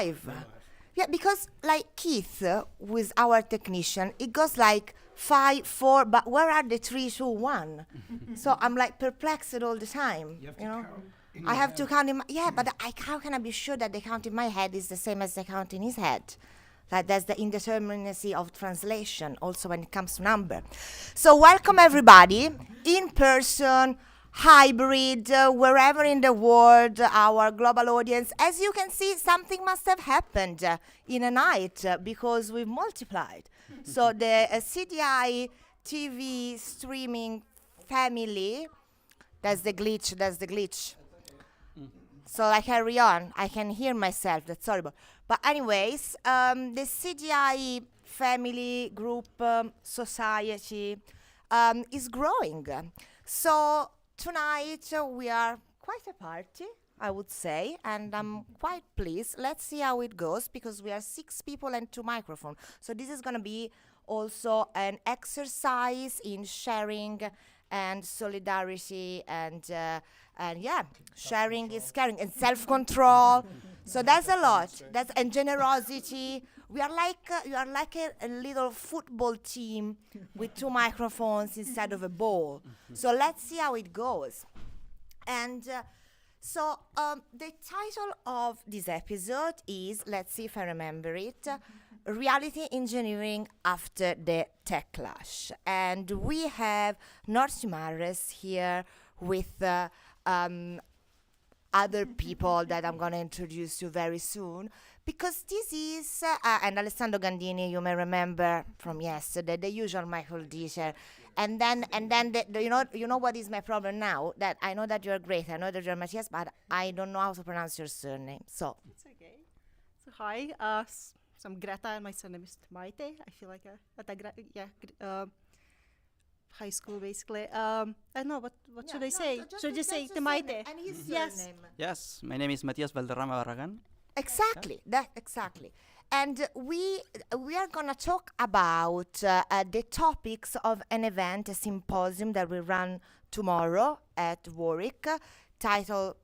live. Yeah, because like Keith, who is our technician, it goes like 5, 4, but where are the 3, 2, 1? So I'm like perplexed all the time. You know, I have to count in my, yeah, but how can I be sure that the count in my head is the same as the count in his head? Like there's the indeterminacy of translation also when it comes to number. So welcome everybody, in person, hybrid, wherever in the world, our global audience. As you can see, something must have happened in a night because we've multiplied. So the CDI TV streaming family, that's the glitch. So I carry on. I can hear myself. That's horrible. But anyways, the CDI family group society is growing. So tonight we are quite a party, I would say, and I'm quite pleased. Let's see how it goes because we are 6 people and 2 microphones. So this is going to be also an exercise in sharing and solidarity and yeah, sharing is caring and self-control. So that's a lot. And generosity. We are like you are like a little football team with 2 microphones instead of a ball. So let's see how it goes. And so the title of this episode is, let's see if I remember it, Reality Engineering After the Techlash. And we have Noortje here with other people that I'm going to introduce you very soon. Because this is, and Alessandro Gandini, you may remember from yesterday, the usual Michael Dieter. And then you know what is my problem now? That I know that you're great, I know that you're Matias, but I don't know how to pronounce your surname. So it's okay. So hi, so I'm Greta, and my surname is Maite. I feel like high school basically. I don't know what should I say? Should I just say Maite? And his Yes. surname. Yes, my name is Matias Valderrama Barragan. Exactly, exactly. And we are going to talk about the topics of an event, a symposium that will run tomorrow at Warwick, titled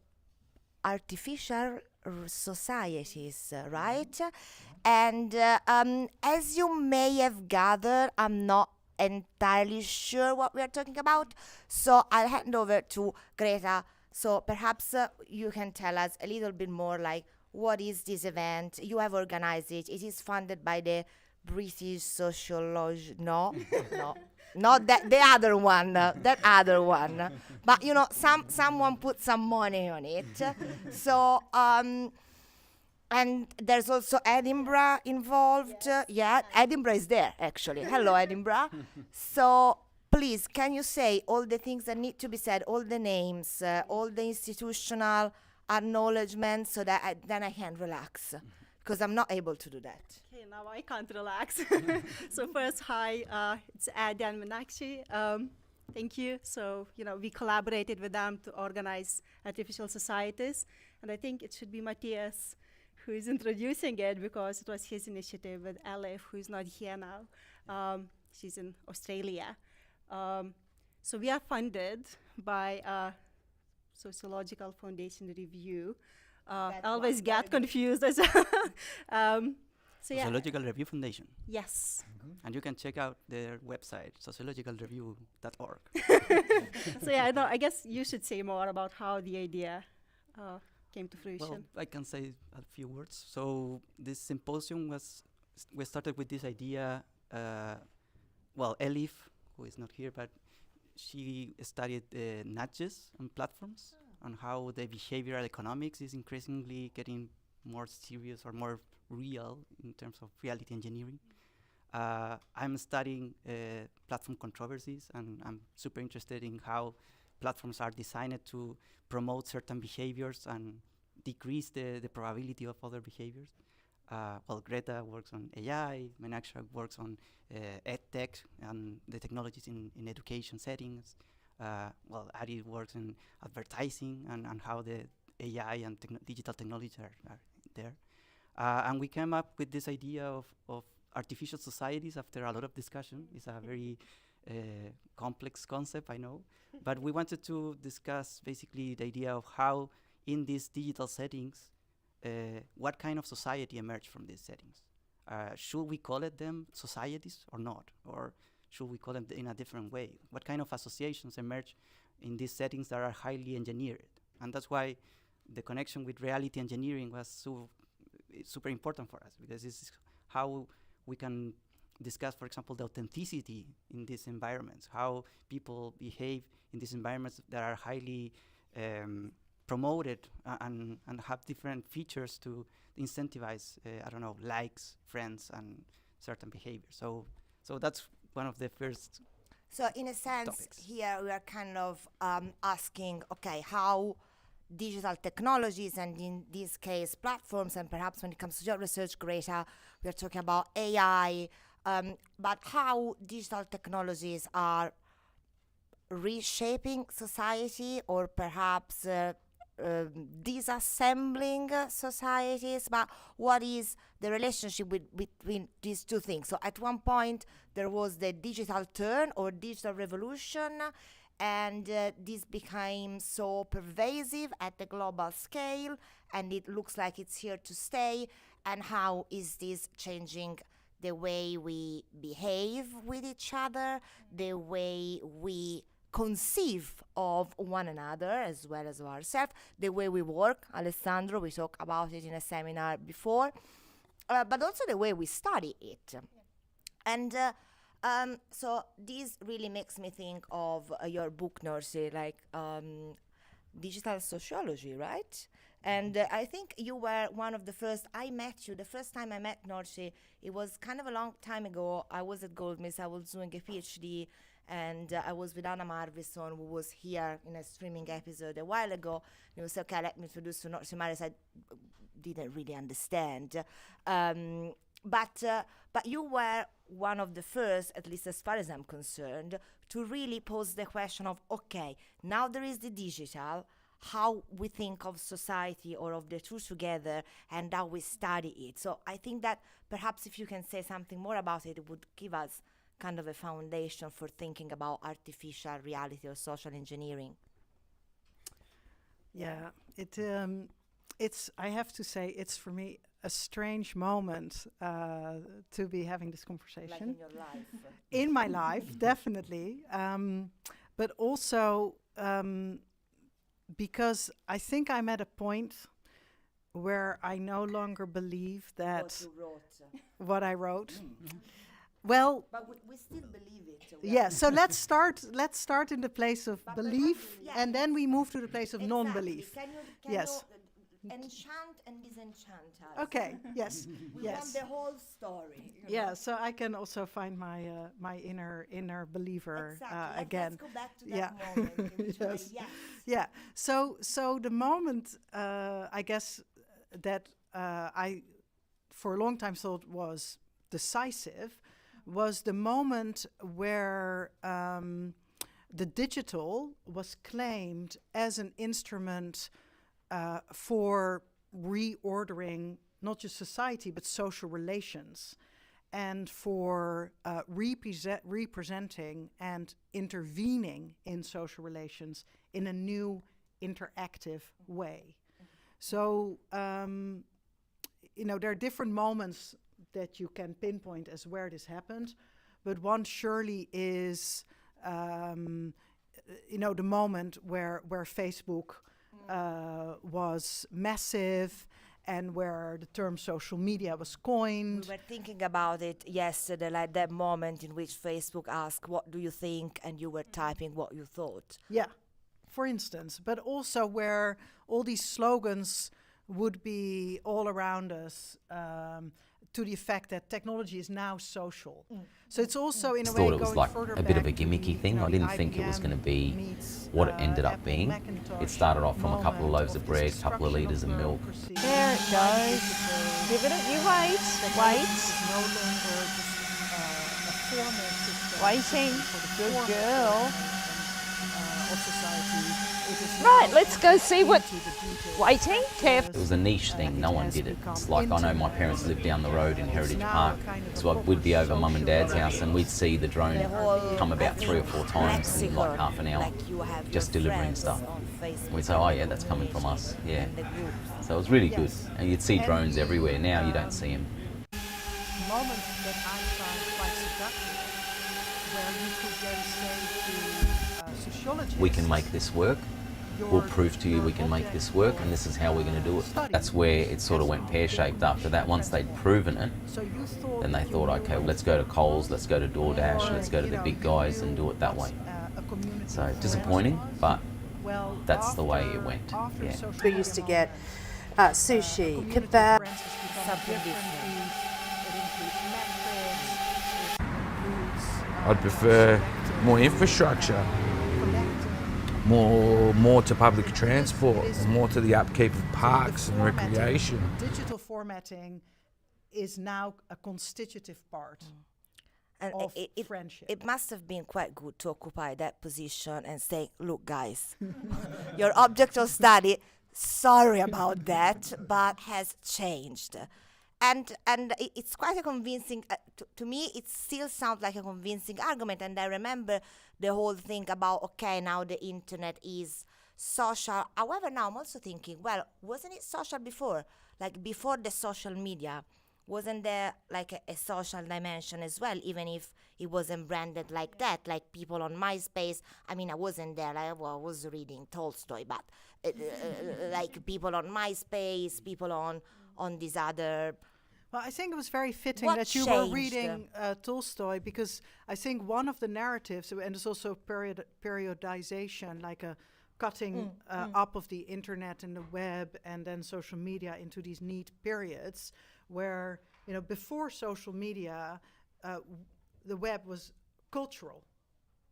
Artificial Societies, right? And as you may have gathered, I'm not entirely sure what we are talking about, so I'll hand over to Greta. So perhaps you can tell us a little bit more, like, what is this event? You have organized it. It is funded by the British Sociology. No, not that, the other one. That other one. But you know, someone put some money on it. So and there's also Edinburgh involved. Yeah, Edinburgh is there actually. Hello, Edinburgh. So please, can you say all the things that need to be said, all the names, all the institutional acknowledgement, so that then I can relax, because I'm not able to do that. Okay, now I can't relax. So first, hi, it's Adi and Meenakshi. Thank you. So, we collaborated with them to organize artificial societies, and I think it should be Matias who is introducing it, because it was his initiative with Elif, who is not here now. She's in Australia. So we are funded by Sociological Foundation Review. I always get confused as well. So yeah. Sociological Review Foundation. Yes. And you can check out their website, sociologicalreview.org. So yeah, I guess you should say more about how the idea came to fruition. Well, I can say a few words. So this symposium we started with this idea. Elif, who is not here, but she studied nudges on platforms, on how the behavioral economics is increasingly getting more serious or more real in terms of reality engineering. I'm studying platform controversies, and I'm super interested in how platforms are designed to promote certain behaviors and decrease the probability of other behaviors. Greta works on AI, Meenakshi works on EdTech and the technologies in education settings. Adi works in advertising and how the AI and digital technologies are there. And we came up with this idea of artificial societies after a lot of discussion. It's a very complex concept, I know. But we wanted to discuss basically the idea of how in these digital settings what kind of society emerged from these settings. Should we call it them societies or not? Or should we call them in a different way? What kind of associations emerge in these settings that are highly engineered? And that's why the connection with reality engineering was super important for us, because this is how we can discuss, for example, the authenticity in these environments, how people behave in these environments that are highly promoted and have different features to incentivize, I don't know, likes, friends, and certain behavior. So that's one of the first. So in a sense, topics. here we are kind of asking, okay, how digital technologies, and in this case platforms, and perhaps when it comes to your research, Greta, we are talking about AI, but how digital technologies are reshaping society, or perhaps disassembling societies, but what is the relationship between these two things? So at one point there was the digital turn or digital revolution, and this became so pervasive at the global scale, and it looks like it's here to stay. And how is this changing the way we behave with each other, the way we conceive of one another as well as ourselves, the way we work? Alessandro, we talked about it in a seminar before, but also the way we study it. And so this really makes me think of your book, Noortje, like digital sociology, right? And I think you were one of the first. I met you the first time I met Noortje. It was kind of a long time ago. I was at Goldsmiths. I was doing a PhD, and I was with Anna Marvison, who was here in a streaming episode a while ago. And he was okay, let me introduce you to Noortje Marius. I didn't really understand. But you were one of the first, at least as far as I'm concerned, to really pose the question of, okay, now there is the digital, how we think of society or of the two together, and how we study it. So I think that perhaps if you can say something more about it, it would give us kind of a foundation for thinking about artificial reality or social engineering. Yeah, it's. I have to say, it's for me a strange moment to be having this conversation. Like in your life. In my life, definitely, but also because I think I'm at a point where I no longer believe that What you wrote. what I wrote. Well, But we still believe it. yeah. So let's start in the place of But belief, perhaps, yeah. and then we move to the place of Exactly. non-belief. Can Yes. you enchant and disenchant us? Okay. Yes. We Yes. want the whole story. you Yeah, know? so I can also find my inner believer Exactly. again. Let's go back to Yeah. that moment. In which Yes. yes. Yeah. So the moment I guess that I for a long time thought was decisive was the moment where the digital was claimed as an instrument for reordering not just society but social relations, and for representing and intervening in social relations in a new interactive way. So there are different moments that you can pinpoint as where this happened, but one surely is the moment where Facebook was massive, and where the term social media was coined. We were thinking about it yesterday, like that moment in which Facebook asked, "What do you think?" and you were typing what you thought. Yeah, for instance, but also where all these slogans would be all around us, to the effect that technology is now social. So it's also in a way thought it was going like further a bit of a back to gimmicky the, thing. I didn't think it was going to be what it ended up being. It started off from a couple of loaves of bread, a couple of litres of milk. There it goes. Give it a, you wait, wait. No longer just a formal system. Waiting. For the Good formal girl. of society. It is Right, let's go see what... Waiting, It was a niche thing, no one did it. It's like, I know my parents lived down the road in Heritage Park, so we'd be over mum and dad's house and we'd see the drone come about 3 or 4 times in like half an hour, just delivering stuff. We'd say, oh yeah, that's coming from us, yeah. So it was really good, and you'd see drones everywhere. Now you don't see them. Moments that I found quite seductive, where you could then say to sociologists, We can make this work. We'll prove to you we can make this work, and this is how we're going to do it. That's where it sort of went pear-shaped after that. Once they'd proven it, then they thought, okay, well, let's go to Coles, let's go to DoorDash, let's go to the big guys and do it that way. So disappointing, but that's the way it went. Yeah. We used to get sushi, kebab. I'd prefer more infrastructure, more to public transport, more to the upkeep of parks and recreation. Digital formatting is now a constitutive part of friendship. It must have been quite good to occupy that position and say, look guys, your object of study, sorry about that, but has changed. And it's quite a convincing, to me it still sounds like a convincing argument. And I remember the whole thing about, okay, now the internet is social. However, now I'm also thinking, well, wasn't it social before? Like before the social media, wasn't there like a social dimension as well, even if it wasn't branded like that? Like people on MySpace, I mean, I wasn't there, I was reading Tolstoy, but like people on MySpace, people on these other... Well, I think it was very fitting What that you were changed? reading Tolstoy, because I think one of the narratives, and it's also periodization, like a cutting up of the internet and the web and then social media into these neat periods where, you know, before social media, the web was cultural.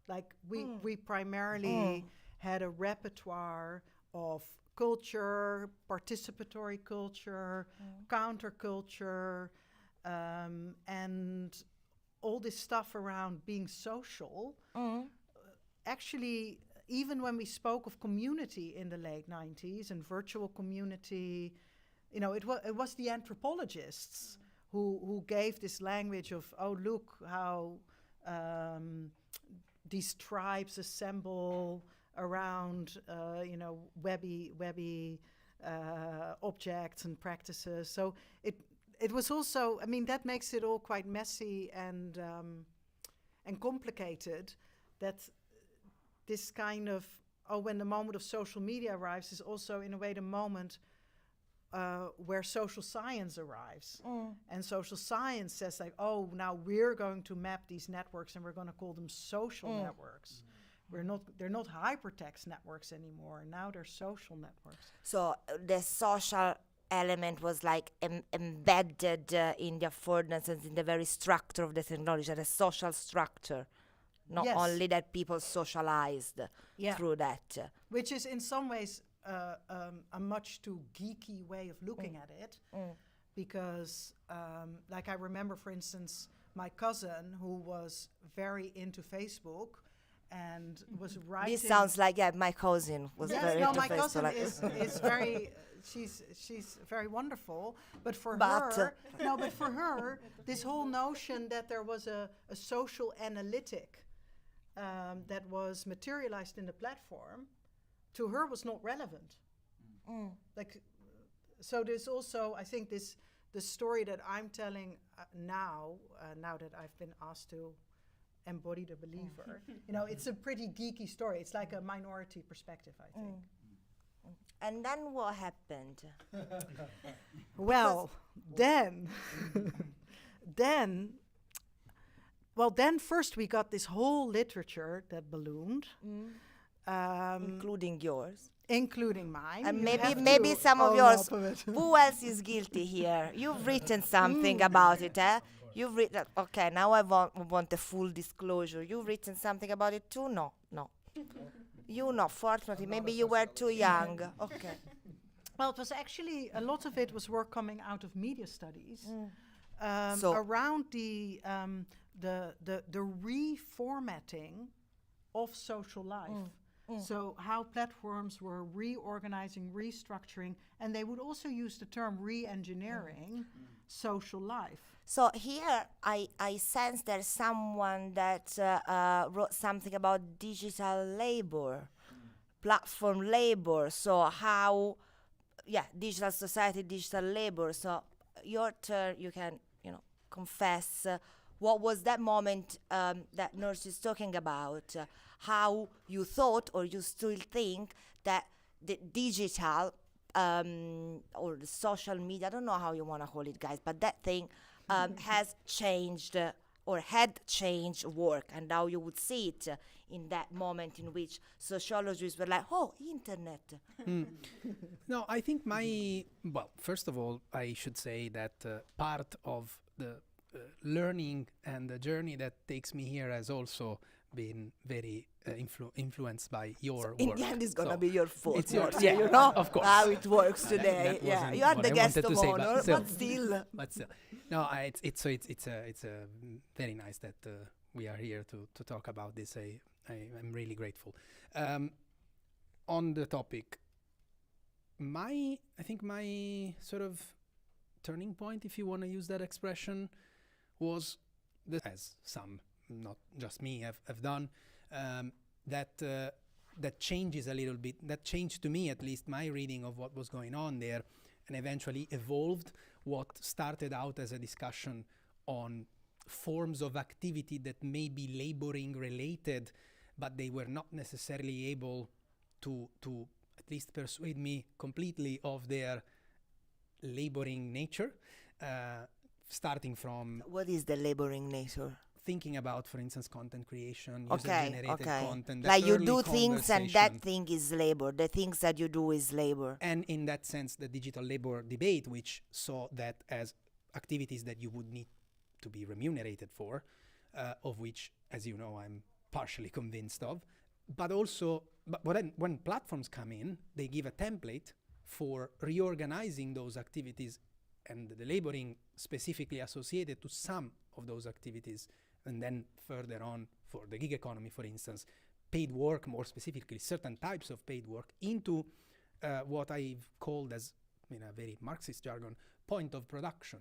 Like we primarily had a repertoire of culture, participatory culture, counterculture, and all this stuff around being social. Actually, even when we spoke of community in the late 90s and virtual community, you know, it was the anthropologists who gave this language of, oh, look how these tribes assemble around, you know, webby objects and practices. So it was also, I mean, that makes it all quite messy and complicated. That this kind of, when the moment of social media arrives is also in a way the moment where social science arrives. And social science says like, oh, now we're going to map these networks and we're going to call them social networks. They're not hypertext networks anymore. Now they're social networks. So the social element was like embedded in the affordances, in the very structure of the technology, the social structure. Not only that people socialized through that. Which is in some ways a much too geeky way of looking at it. Because like I remember, for instance, my cousin who was very into Facebook and was writing... This sounds like, my cousin was very into my Facebook. cousin is very... She's very wonderful, but for her, this whole notion that there was a social analytic that was materialized in the platform, to her was not relevant. Like, so there's also, I think, the story that I'm telling now that I've been asked to embody the believer, you know, it's a pretty geeky story. It's like a minority perspective, I think. And then what happened? Well, then first we got this whole literature that ballooned. Including yours. Including mine. And maybe some of yours. Who else is guilty here? You've written something about it, eh? You've written, okay, now I want a full disclosure. You've written something about it too? No. You not, fortunately. Maybe you were too young. Okay. Well, it was actually, a lot of it was work coming out of media studies So around the reformatting of social life. So how platforms were reorganizing, restructuring, and they would also use the term re-engineering social life. So here I sense there's someone that wrote something about digital labor, platform labor. So how, digital society, digital labor. So your turn, you can, confess what was that moment that Noortje is talking about, how you thought or you still think that the digital or the social media, I don't know how you want to call it, guys, but that thing has changed or had changed work, and how you would see it in that moment in which sociologists were like, oh, internet. No, I think first of all, I should say that part of the learning and the journey that takes me here has also been very influenced by your In work. the end, it's going to be your fault. It's yours, You know of course. how it works That today. wasn't You are what the I guest wanted of to say, honor, but still. But still, no, it's very nice that we are here to talk about this. I'm really grateful. On the topic, I think my sort of turning point, if you want to use that expression, was as some, not just me, have done, that changes a little bit. That changed, to me at least, my reading of what was going on there, and eventually evolved what started out as a discussion on forms of activity that may be laboring related, but they were not necessarily able to at least persuade me completely of their laboring nature, starting from... What is the laboring nature? Thinking about, for instance, content creation, user-generated content. Like you do things and that thing is labor. The things that you do is labor. And in that sense, the digital labor debate, which saw that as activities that you would need to be remunerated for, of which, as you know, I'm partially convinced of. But also, when platforms come in, they give a template for reorganizing those activities and the laboring specifically associated to some of those activities. And then further on, for the gig economy, for instance, paid work, more specifically certain types of paid work, into what I've called, as in a very Marxist jargon, point of production.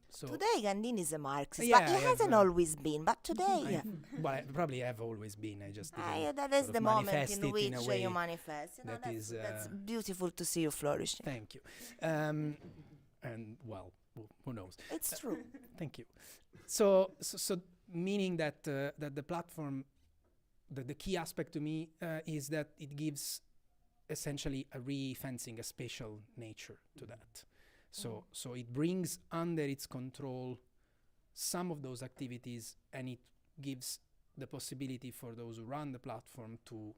So today Gandini is a Marxist, yeah, but he hasn't always been. But today, well, I probably have always been. I just didn't that is the moment in which you manifest. manifest. That's beautiful to see you flourishing. Thank you. And well, who knows? It's true. Thank you. So meaning that that the platform, the key aspect to me is that it gives essentially a re-fencing, a spatial nature to that. So it brings under its control some of those activities, and it gives the possibility for those who run the platform to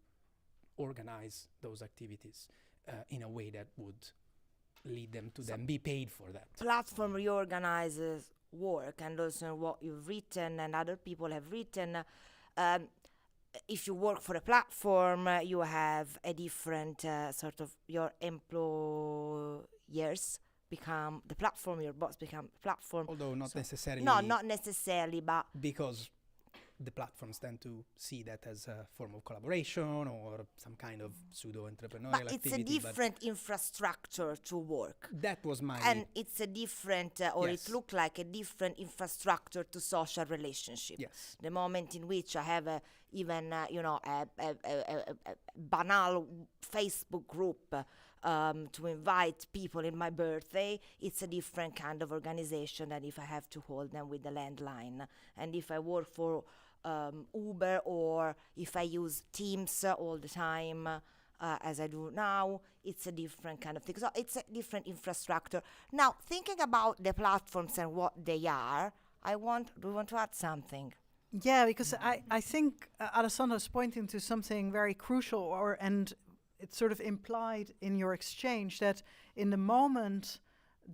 organize those activities in a way that would lead them to then be paid for that. Platform reorganizes work, and also what you've written and other people have written. If you work for a platform, you have a different sort of, your employers become the platform, your boss become the platform. Although not necessarily. No, not necessarily, but... Because the platforms tend to see that as a form of collaboration or some kind of pseudo-entrepreneurial activity. But it's a different infrastructure to work. That was my... And it's a different, it looked like a different infrastructure to social relationship. Yes. The moment in which I have a banal Facebook group to invite people in my birthday, it's a different kind of organization than if I have to hold them with the landline. And if I work for Uber, or if I use Teams all the time, as I do now, it's a different kind of thing. So it's a different infrastructure. Now, thinking about the platforms and what they are, do you want to add something? Yeah, because I think Alessandro's pointing to something very crucial, and it's sort of implied in your exchange that in the moment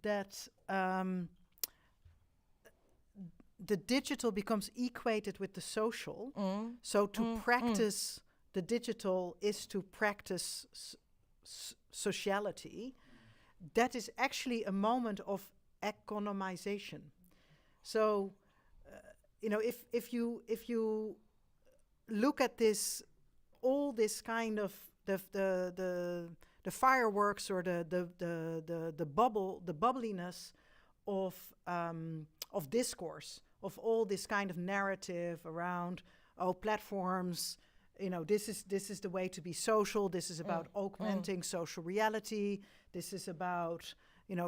that the digital becomes equated with the social, so to practice the digital is to practice sociality, that is actually a moment of economization. So, if you look at this all this kind of the fireworks or the bubbliness of discourse, of all this kind of narrative around platforms. This is the way to be social. This is about augmenting social reality. This is about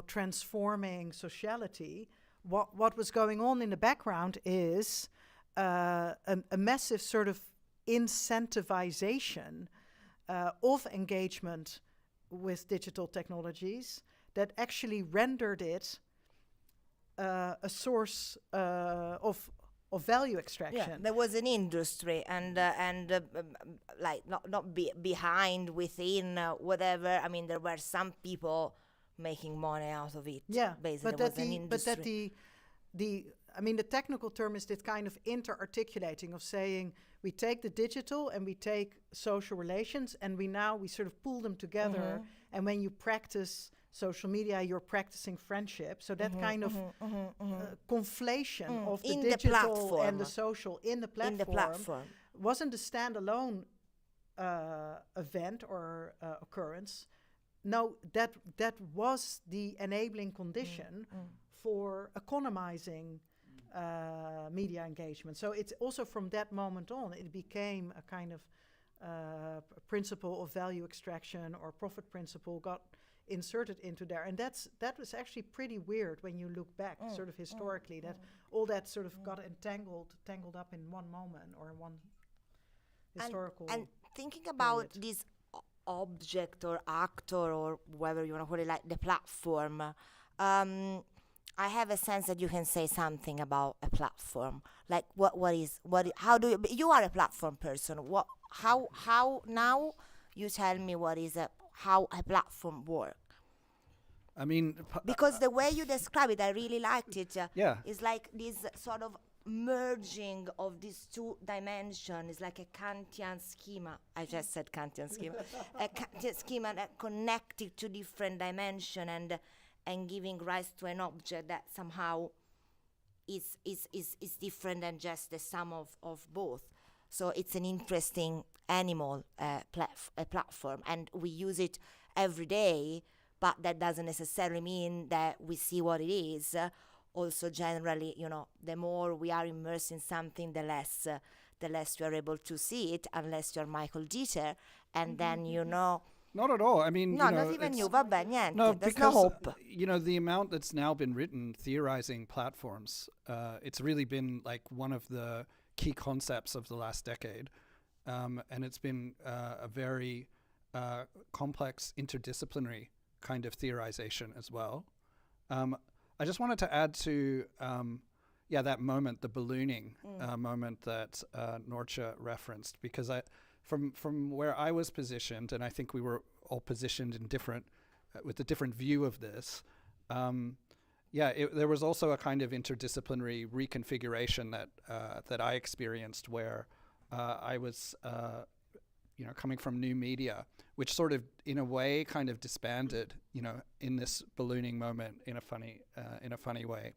transforming sociality. What was going on in the background is a massive sort of incentivization of engagement with digital technologies that actually rendered it a source of value extraction. Yeah, there was an industry and like not behind, within, whatever. I mean, there were some people making money out of it. Yeah, basically, but that the technical term is this kind of inter-articulating of saying we take the digital and we take social relations and we sort of pull them together. And when you practice social media, you're practicing friendship. So that kind of conflation of the digital and the social in the platform wasn't a standalone event or occurrence. No, that was the enabling condition for economizing media engagement. So it's also from that moment on, it became a kind of principle of value extraction or profit principle got inserted into there. And that was actually pretty weird when you look back sort of historically, that all that sort of got tangled up in one moment or in one historical and thinking about period. this object or actor or whatever you want to call it, like the platform, I have a sense that you can say something about a platform. Like how do you are a platform person. How now you tell me how a platform works. I mean, because the way you describe it, I really liked it. Yeah. It's like this sort of merging of these two dimensions. It's like a Kantian schema. I just said Kantian schema. A Kantian schema that connected to different dimensions and giving rise to an object that somehow is different than just the sum of both. So it's an interesting animal, a platform, and we use it every day, but that doesn't necessarily mean that we see what it is. Also, generally, the more we are immersed in something, the less you are able to see it, unless you're Michael Dieter, and then Not at all. I mean, no, not even you. Vabbè, niente. No, There's because no hope. The amount that's now been written theorizing platforms, it's really been like one of the key concepts of the last decade, and it's been a very complex interdisciplinary kind of theorization as well. I just wanted to add to that moment, the ballooning moment that Noortje referenced, because from where I was positioned, and I think we were all positioned in with a different view of this. There was also a kind of interdisciplinary reconfiguration that I experienced, where I was, coming from new media, which sort of, in a way, kind of disbanded, in this ballooning moment, in a funny way,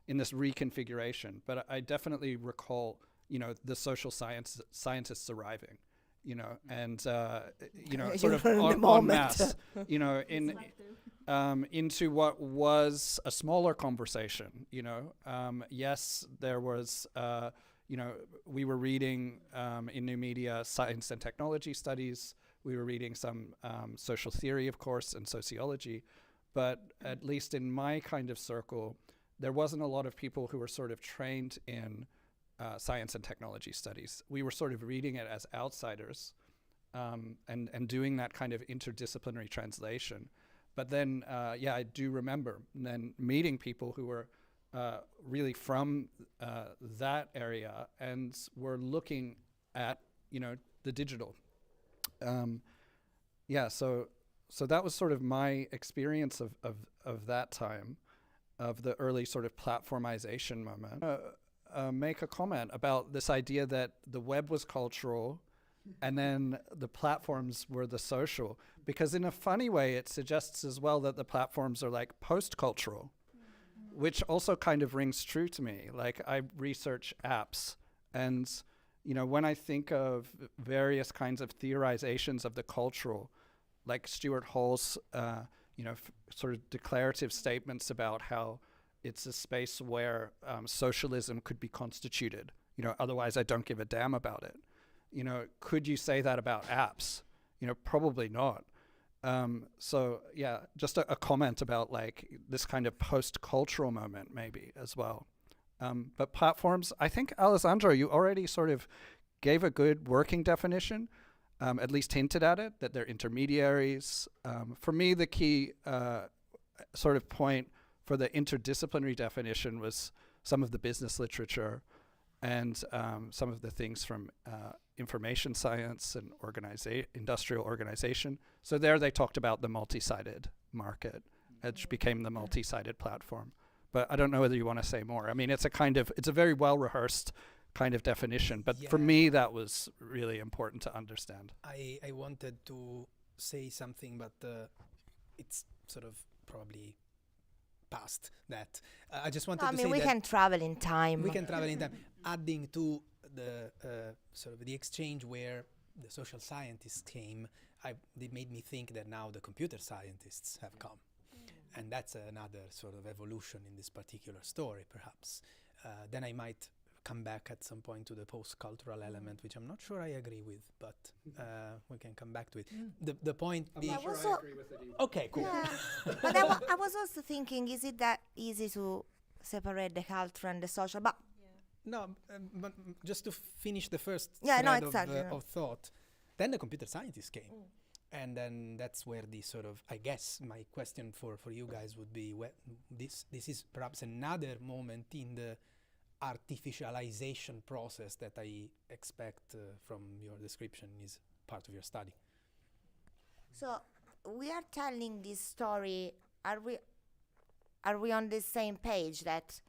in this reconfiguration. But I definitely recall, the social scientists arriving. And sort of en masse, into what was a smaller conversation. Yes, there was, we were reading in new media science and technology studies. We were reading some social theory, of course, and sociology. But at least in my kind of circle, there wasn't a lot of people who were sort of trained in science and technology studies. We were sort of reading it as outsiders and doing that kind of interdisciplinary translation. But then, I do remember then meeting people who were really from that area and were looking at, the digital. So that was sort of my experience of that time, of the early sort of platformization moment. Make a comment about this idea that the web was cultural and then the platforms were the social, because in a funny way it suggests as well that the platforms are like post-cultural, which also kind of rings true to me. Like, I research apps, and You know, when I think of various kinds of theorizations of the cultural, like Stuart Hall's, you know, sort of declarative statements about how it's a space where socialism could be constituted. You know, otherwise I don't give a damn about it. You know, could you say that about apps? You know, probably not. So yeah, just a comment about like this kind of post-cultural moment maybe as well. But platforms, I think, Alessandro, you already sort of gave a good working definition, at least hinted at it, that they're intermediaries. For me, the key sort of point for the interdisciplinary definition was some of the business literature and some of the things from information science and industrial organization. So there they talked about the multi-sided market, which became the multi-sided platform. But I don't know whether you want to say more. I mean, it's a very well-rehearsed kind of definition, but for me that was really important to understand. I wanted to say something, but it's sort of probably past that. I just wanted to say we can travel in time. We can travel in time. Adding to the sort of the exchange where the social scientists came, they made me think that now the computer scientists have come. And that's another sort of evolution in this particular story, perhaps. Then I might come back at some point to the post-cultural element, which I'm not sure I agree with, but we can come back to it. The point being... I'm not sure I agree with it either. Okay, cool. Yeah. But I was also thinking, is it that easy to separate the culture and the social? But No, but just to finish the first exactly, of thought, then the computer scientists came. And then that's where the sort of, I guess, my question for you guys would be, this is perhaps another moment in the artificialization process that I expect from your description is part of your study. So we are telling this story. Are we on the same page that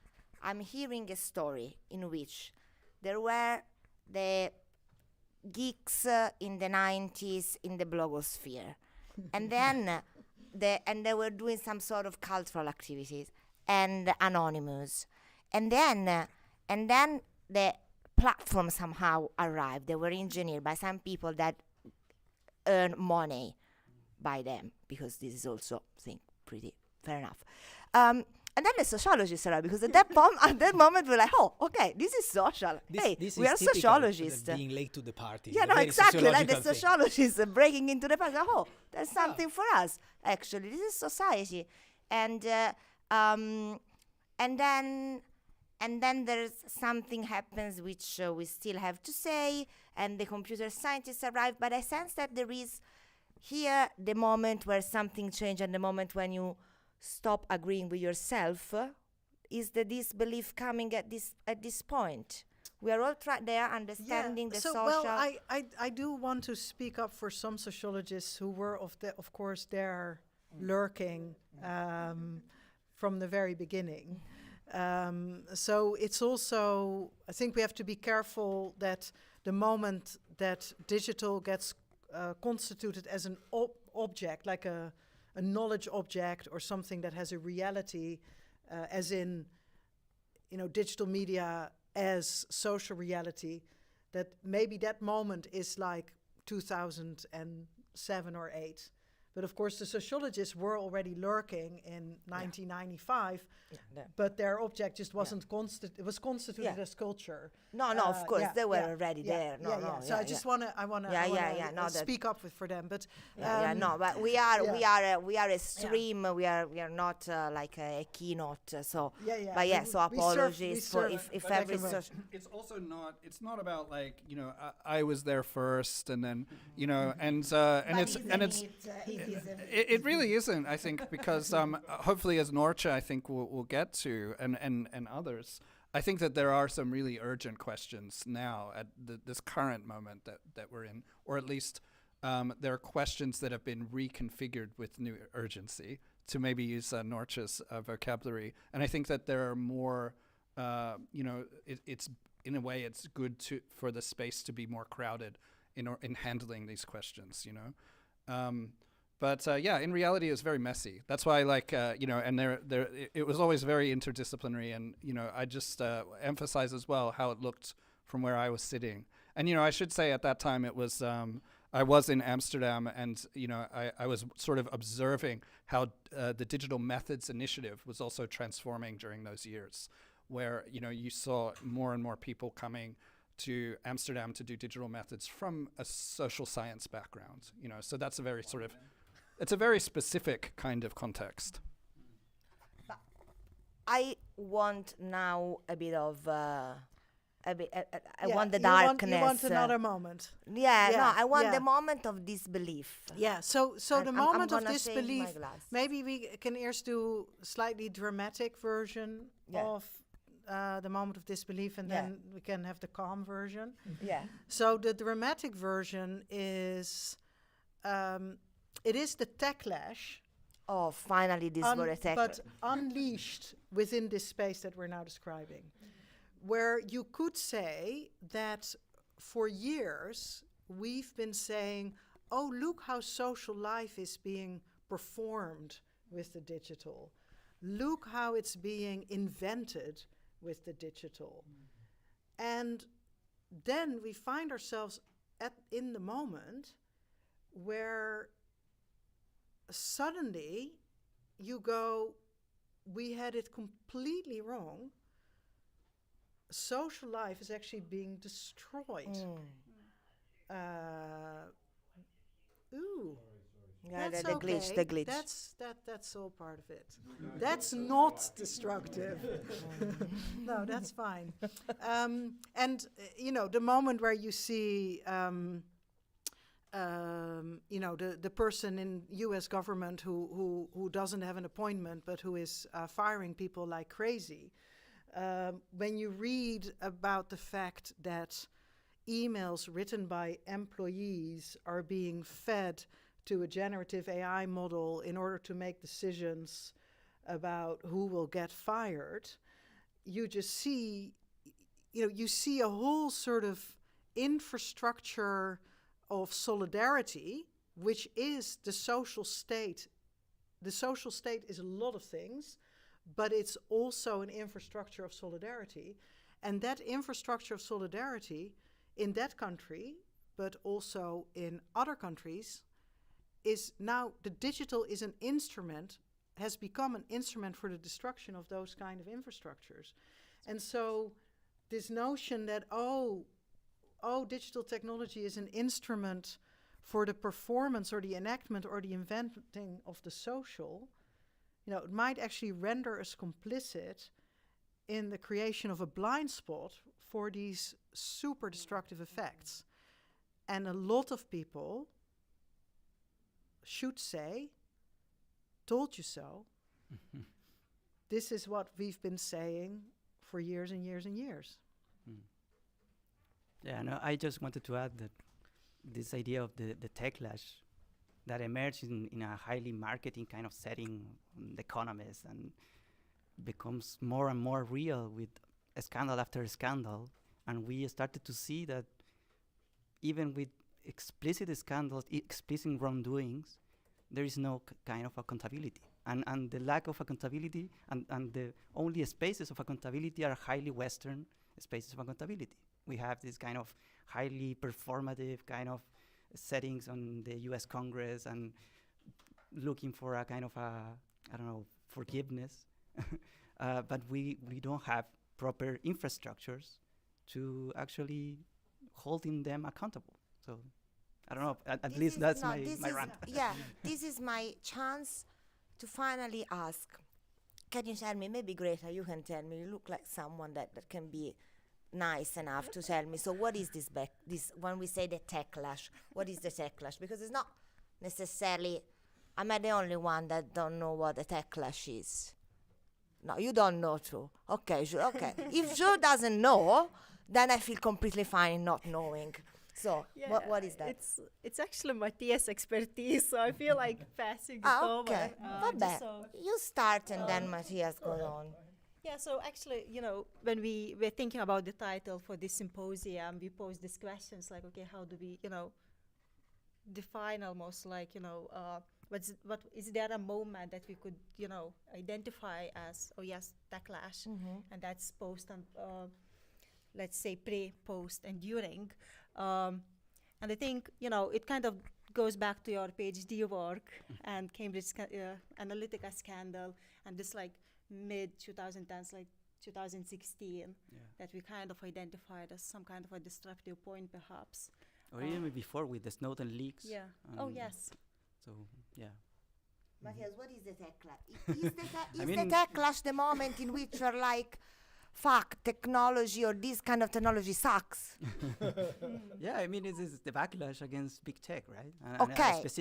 I'm hearing a story in which there were the geeks in the 90s in the blogosphere, and then they were doing some sort of cultural activities and anonymous, and then the platform somehow arrived. They were engineered by some people that earn money by them, because this is also, I think, pretty fair enough. And then the sociologists arrived, because at that moment we're like, oh, okay, this is social. This we are sociologists. Being late to the party. Yeah, no, exactly. Like the sociologists breaking into the party. Oh, there's something for us. Actually, this is society, and then there's something happens which we still have to say, and the computer scientists arrive. But I sense that there is here the moment where something changed, and the moment when you stop agreeing with yourself. Is the disbelief coming at this point? We are all there understanding the social. Well, I do want to speak up for some sociologists who were of course there lurking from the very beginning. So it's also, I think we have to be careful that the moment that digital gets constituted as an object, like a knowledge object or something that has a reality, as in, digital media as social reality, that maybe that moment is like 2007 or 8. But of course, the sociologists were already lurking in 1995, but their object just wasn't it was constituted as culture. No, of course, they were already there. So I just want to speak up for them. But but we are a stream. We are not like a keynote. So so apologies for if every social. It's also not. It's not about like I was there first, and then and it's. It really isn't, I think, because hopefully, as Noortje, I think we'll get to, and others, I think that there are some really urgent questions now at this current moment that we're in, or at least there are questions that have been reconfigured with new urgency, to maybe use Noortje's vocabulary. And I think that there are more, it's in a way it's good for the space to be more crowded in handling these questions, But in reality, it's very messy. That's why, and it was always very interdisciplinary. And I just emphasize as well how it looked from where I was sitting. And, I should say at that time it was, I was in Amsterdam, and, I was sort of observing how the Digital Methods Initiative was also transforming during those years, where, you saw more and more people coming to Amsterdam to do digital methods from a social science background, so that's a very sort of, it's a very specific kind of context. I want now a bit of, I want the you darkness. You want another moment. I want the moment of disbelief. Yeah, so the moment of disbelief, maybe we can first do slightly dramatic version of the moment of disbelief, and then we can have the calm version. Yeah. So the dramatic version is, it is the techlash. Oh, finally this word attack. But unleashed within this space that we're now describing. Where you could say that for years we've been saying, oh, look how social life is being performed with the digital. Look how it's being invented with the digital. And then we find ourselves in the moment where suddenly you go, we had it completely wrong. Social life is actually being destroyed. Yeah, that's the glitch. That's all part of it. That's not destructive. No, that's fine. And the moment where you see, the person in U.S. government who doesn't have an appointment but who is firing people like crazy. When you read about the fact that emails written by employees are being fed to a generative AI model in order to make decisions about who will get fired, you just see, you see a whole sort of infrastructure of solidarity, which is the social state. The social state is a lot of things, but it's also an infrastructure of solidarity. And that infrastructure of solidarity in that country, but also in other countries, is now, the digital is an instrument, has become an instrument for the destruction of those kind of infrastructures. And so this notion that, digital technology is an instrument for the performance or the enactment or the inventing of the social, it might actually render us complicit in the creation of a blind spot for these super destructive effects. And a lot of people should say, told you so. This is what we've been saying for years and years and years. Yeah, no, I just wanted to add that this idea of the techlash that emerged in a highly marketing kind of setting, The Economist, and becomes more and more real with scandal after scandal. And we started to see that even with explicit scandals, explicit wrongdoings, there is no kind of accountability. And the lack of accountability and the only spaces of accountability are highly Western spaces of accountability. We have this kind of highly performative kind of settings on the US Congress and looking for a kind of forgiveness. But we don't have proper infrastructures to actually holding them accountable. So I don't know, at least that's my rant. Yeah, this is my chance to finally ask, can you tell me, maybe Greta, you can tell me, you look like someone that can be nice enough to tell me, so what is this when we say the techlash, what is the techlash? Because it's not necessarily, am I the only one that don't know what a techlash is? No, you don't know too. Okay, sure, okay. If Joe doesn't know, then I feel completely fine in not knowing. So, what is that? It's actually Matias' expertise, so I feel like passing it over. Okay. You start and then Matias goes on. Yeah, so actually, when we were thinking about the title for this symposium, we posed these questions like, okay, how do we, define almost like, what is there a moment that we could, identify as, oh yes, techlash, and that's post and let's say pre, post, and during. And I think, it kind of goes back to your PhD work and Cambridge Analytica scandal and this like mid-2010s, like 2016, that we kind of identified as some kind of a disruptive point perhaps. Or even before with the Snowden leaks. Yeah. Oh, yes. So, yeah. Matthias, what is the techlash? Is the techlash the moment in which you're like, fuck, technology or this kind of technology sucks? Yeah, I mean, it's the backlash against big tech, right? Okay. And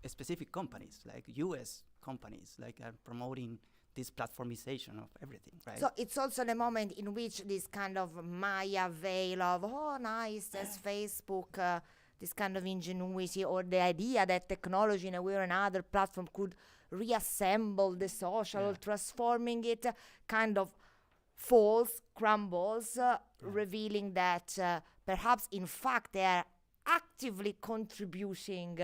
specific companies, like US companies, like are promoting this platformization of everything, right? So it's also the moment in which this kind of Maya veil of, oh, nice, there's Facebook, this kind of ingenuity, or the idea that technology in a way or another platform could reassemble the social, transforming it, kind of falls, crumbles, revealing that perhaps in fact they are actively contributing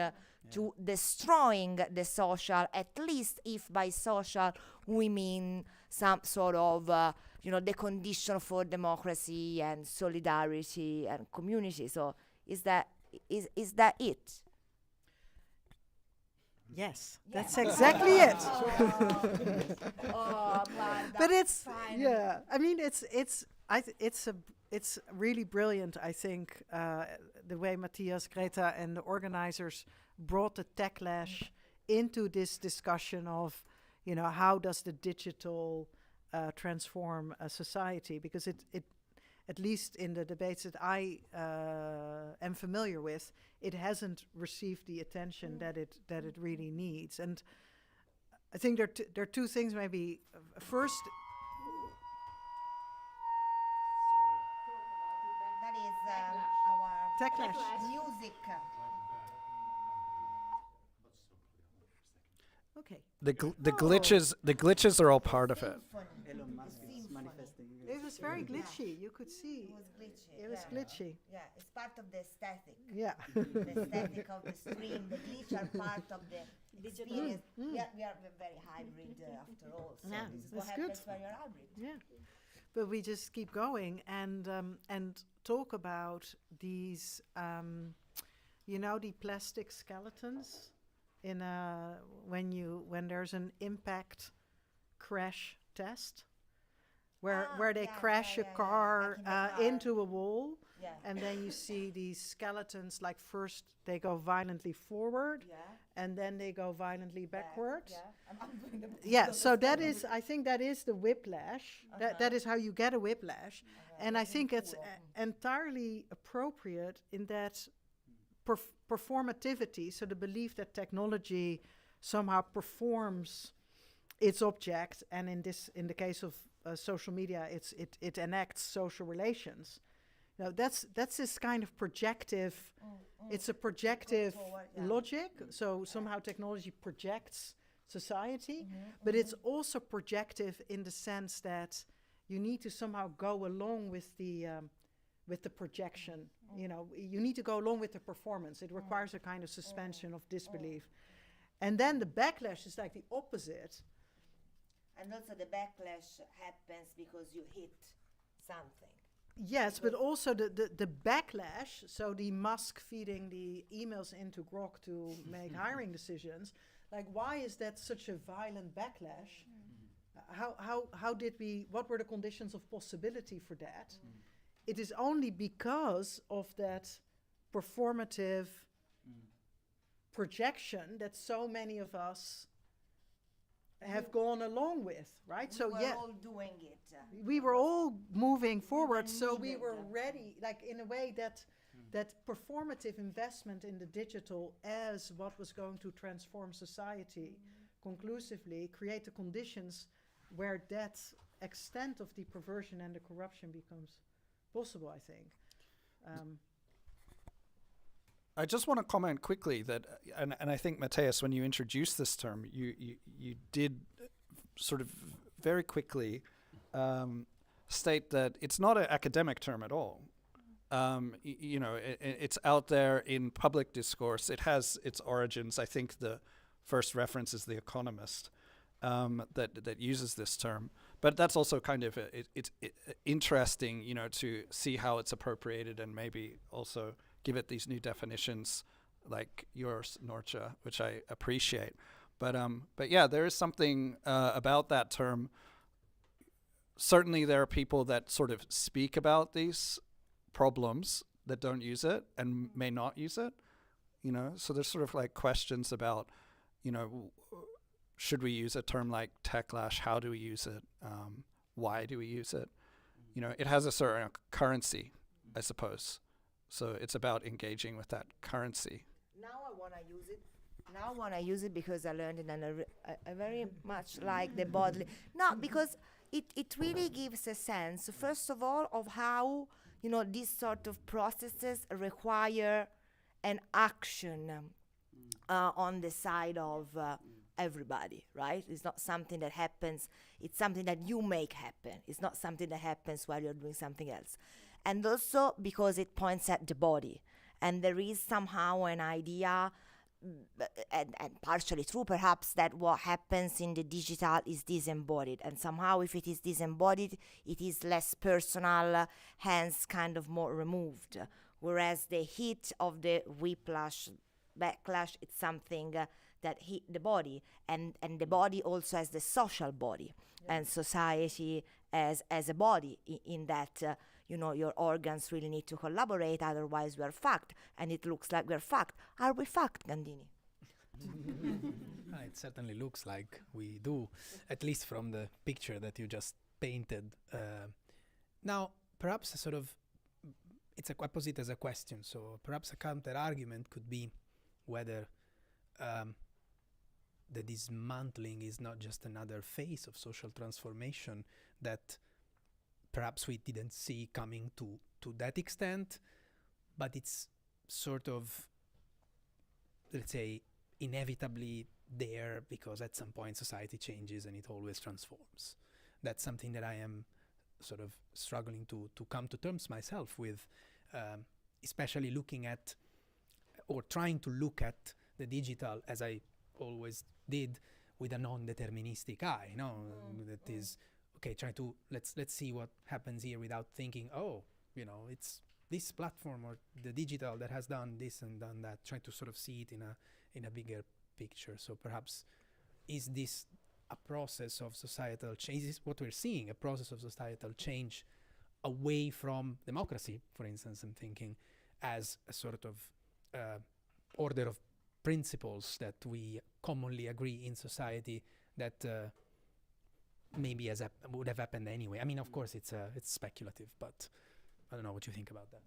to destroying the social, at least if by social we mean some sort of, the condition for democracy and solidarity and community. So is that it? Yes, that's exactly it. But it's I mean it's really brilliant. I think the way Matias, Greta, and the organizers brought the techlash into this discussion of, how does the digital transform a society? Because it at least in the debates that I am familiar with, it hasn't received the attention that it really needs. And I think there are two things maybe. First, That is our techlash. music. Okay. The glitches are all part of it. Elon Musk is manifesting. It was very glitchy. You could see. It was glitchy. It was glitchy. Yeah, it's part of the aesthetic. Yeah. The aesthetic of the stream. The glitch are part of the experience. Yeah, we are very hybrid after all. So Yeah, this is what that's happens good. when you're hybrid. Yeah. But we just keep going and talk about these, the plastic skeletons in when there's an impact crash test, where they crash a car into a wall, and then you see these skeletons. Like first they go violently forward, and then they go violently backwards. So that is, I think that is the whiplash. That is how you get a whiplash, and I think it's entirely appropriate in that performativity. So the belief that technology somehow performs its object, and in the case of social media, it enacts social relations. Now that's this kind of projective. It's a projective logic. So somehow technology projects society, but it's also projective in the sense that you need to somehow go along with the projection. You need to go along with the performance. It requires a kind of suspension of disbelief, and then the backlash is like the opposite. And also the backlash happens because you hit something. Yes, but also the backlash, so the Musk feeding the emails into Grok to make hiring decisions, like why is that such a violent backlash? What were the conditions of possibility for that? It is only because of that performative projection that so many of us have gone along with, right? We were all doing it. We were all moving forward, so we were ready, like in a way that performative investment in the digital as what was going to transform society conclusively, create the conditions where that extent of the perversion and the corruption becomes possible, I think. I just want to comment quickly that, and I think, Matias, when you introduced this term, you did sort of very quickly state that it's not an academic term at all. It's out there in public discourse. It has its origins. I think the first reference is The Economist. that uses this term. But that's also kind of it's interesting, you know, to see how it's appropriated and maybe also give it these new definitions like yours, Noortje, which I appreciate. But yeah, there is something about that term. Certainly there are people that sort of speak about these problems that don't use it and may not use it, you know. So there's sort of like questions about, you know, should we use a term like techlash? How do we use it? Why do we use it? You know, it has a certain currency, I suppose. So it's about engaging with that currency. Now I want to use it. Now I want to use it because I learned it, and I very much like the bodily. No, because it really gives a sense, first of all, of how, you know, these sort of processes require an action on the side of everybody, right? It's not something that happens, it's something that you make happen. It's not something that happens while you're doing something else. And also because it points at the body. And there is somehow an idea, and partially true perhaps, that what happens in the digital is disembodied. And somehow if it is disembodied, it is less personal, hence kind of more removed. Whereas the heat of the whiplash, backlash, it's something that hit the body, and the body also as the social body, and society as a body, in that you know, your organs really need to collaborate, otherwise we're fucked, and it looks like we're fucked. Are we fucked, Gandini? It certainly looks like we do, at least from the picture that you just painted. Now, perhaps a sort of, I pose it as a question, so perhaps a counter argument could be whether the dismantling is not just another phase of social transformation that perhaps we didn't see coming to that extent, but it's sort of, let's say, inevitably there because at some point society changes and it always transforms. That's something that I am sort of struggling to come to terms myself with, especially looking at, or trying to look at the digital as I always did, with a non-deterministic eye, that is, okay, try to, let's see what happens here without thinking, oh, you know, it's this platform or the digital that has done this and done that, trying to sort of see it in a bigger picture. So perhaps is this a process of societal change? Is this what we're seeing, a process of societal change away from democracy, for instance? I'm thinking as a sort of order of principles that we commonly agree in society that maybe would have happened anyway. I mean, of course, it's speculative, but I don't know what you think about that.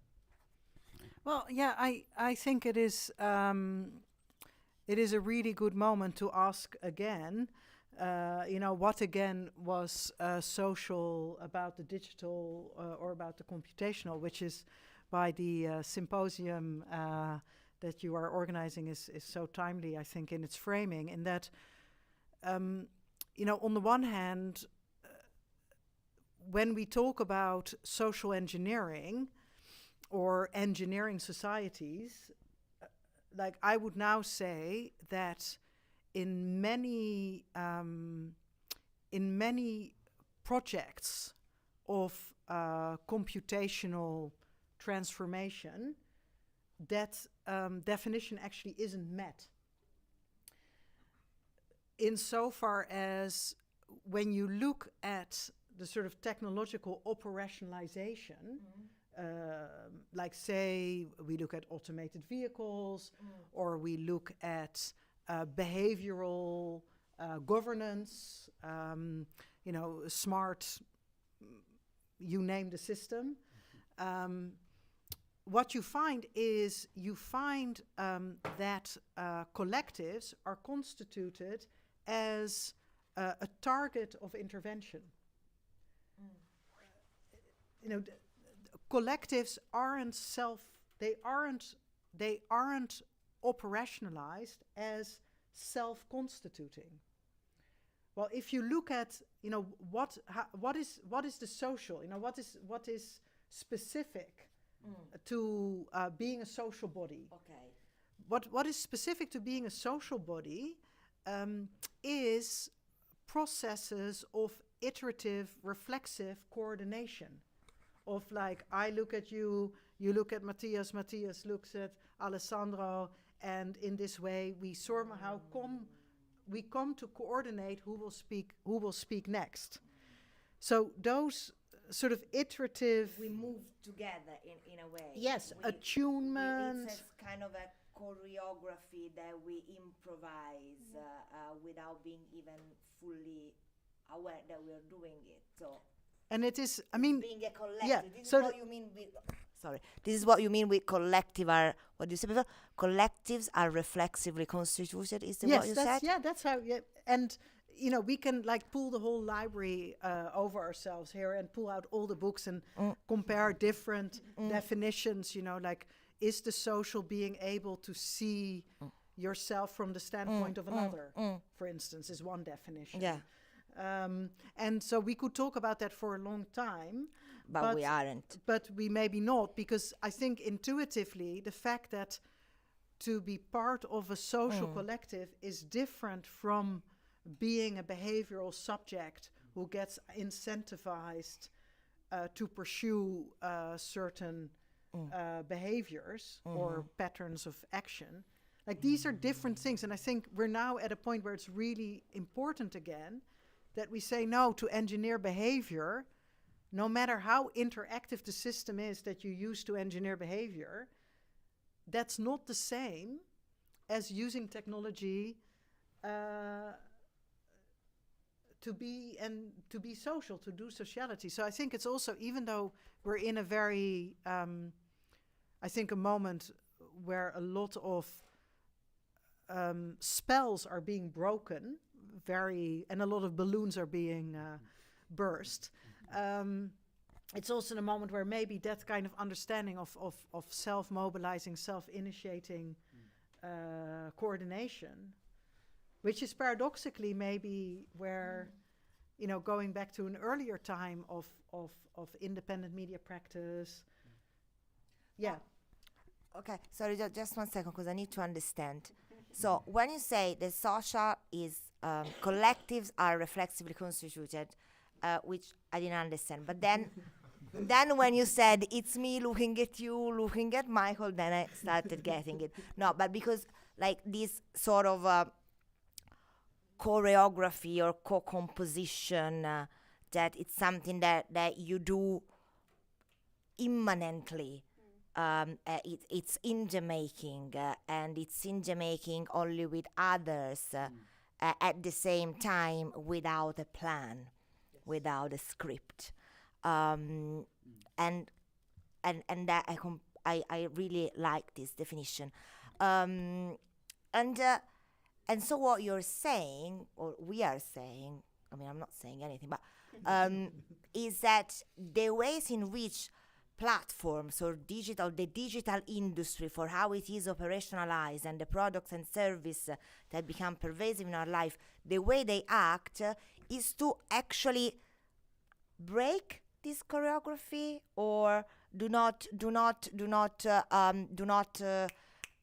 Well, yeah, I think it is a really good moment to ask again, you know, what again was social about the digital or about the computational, which is by the symposium that you are organizing is so timely, I think, in its framing, in that, you know, on the one hand, when we talk about social engineering or engineering societies, like I would now say that in many projects of computational transformation, that definition actually isn't met. Insofar as when you look at the sort of technological operationalization, like say we look at automated vehicles, or we look at behavioral governance, you know, smart, you name the system. What you find is that collectives are constituted as a target of intervention. You know, collectives aren't they aren't operationalized as self-constituting. Well, if you look at, you know, what is the social, you know, what is specific to being a social body. Okay. What is specific to being a social body is processes of iterative, reflexive coordination. Of like, I look at you, you look at Matias, Matias looks at Alessandro, and in this way we somehow come to coordinate who will speak next. So those sort of iterative... We move together in a way. Yes, attunement. It's a kind of a choreography that we improvise without being even fully aware that we are doing it. So, and it is, I mean, being a collective. yeah. This So is what you mean with. Sorry, this is what you mean with collective. Are what you said before? Collectives are reflexively constituted. Is that what you said? Yeah, that's how. Yeah, and you know, we can like pull the whole library over ourselves here and pull out all the books and compare different definitions. You know, like, is the social being able to see yourself from the standpoint of another, for instance, is one definition. Yeah. And so we could talk about that for a long time. But we aren't. But we maybe not, because I think intuitively the fact that to be part of a social collective is different from being a behavioral subject who gets incentivized to pursue certain behaviors or patterns of action. Like, these are different things. And I think we're now at a point where it's really important again that we say no to engineer behavior, no matter how interactive the system is that you use to engineer behavior. That's not the same as using technology to be social, to do sociality. So I think it's also, even though we're in a very, I think, a moment where a lot of spells are being broken, and a lot of balloons are being burst. It's also in a moment where maybe that kind of understanding of self-mobilizing, self-initiating coordination, which is paradoxically maybe where, you know, going back to an earlier time of independent media practice. Yeah. Okay, sorry, just 1 second, because I need to understand. So when you say the social is collectives are reflexively constituted, which I didn't understand, but then when you said it's me looking at you, looking at Michael, then I started getting it. No, but because like this sort of choreography or co-composition, that it's something that you do immanently. It's in the making, and it's in the making only with others at the same time, without a plan, without a script, and that I really like this definition, and so what you're saying, or we are saying, I mean, I'm not saying anything, but is that the ways in which platforms or the digital industry, for how it is operationalized, and the products and service that become pervasive in our life, the way they act is to actually break this choreography, or do not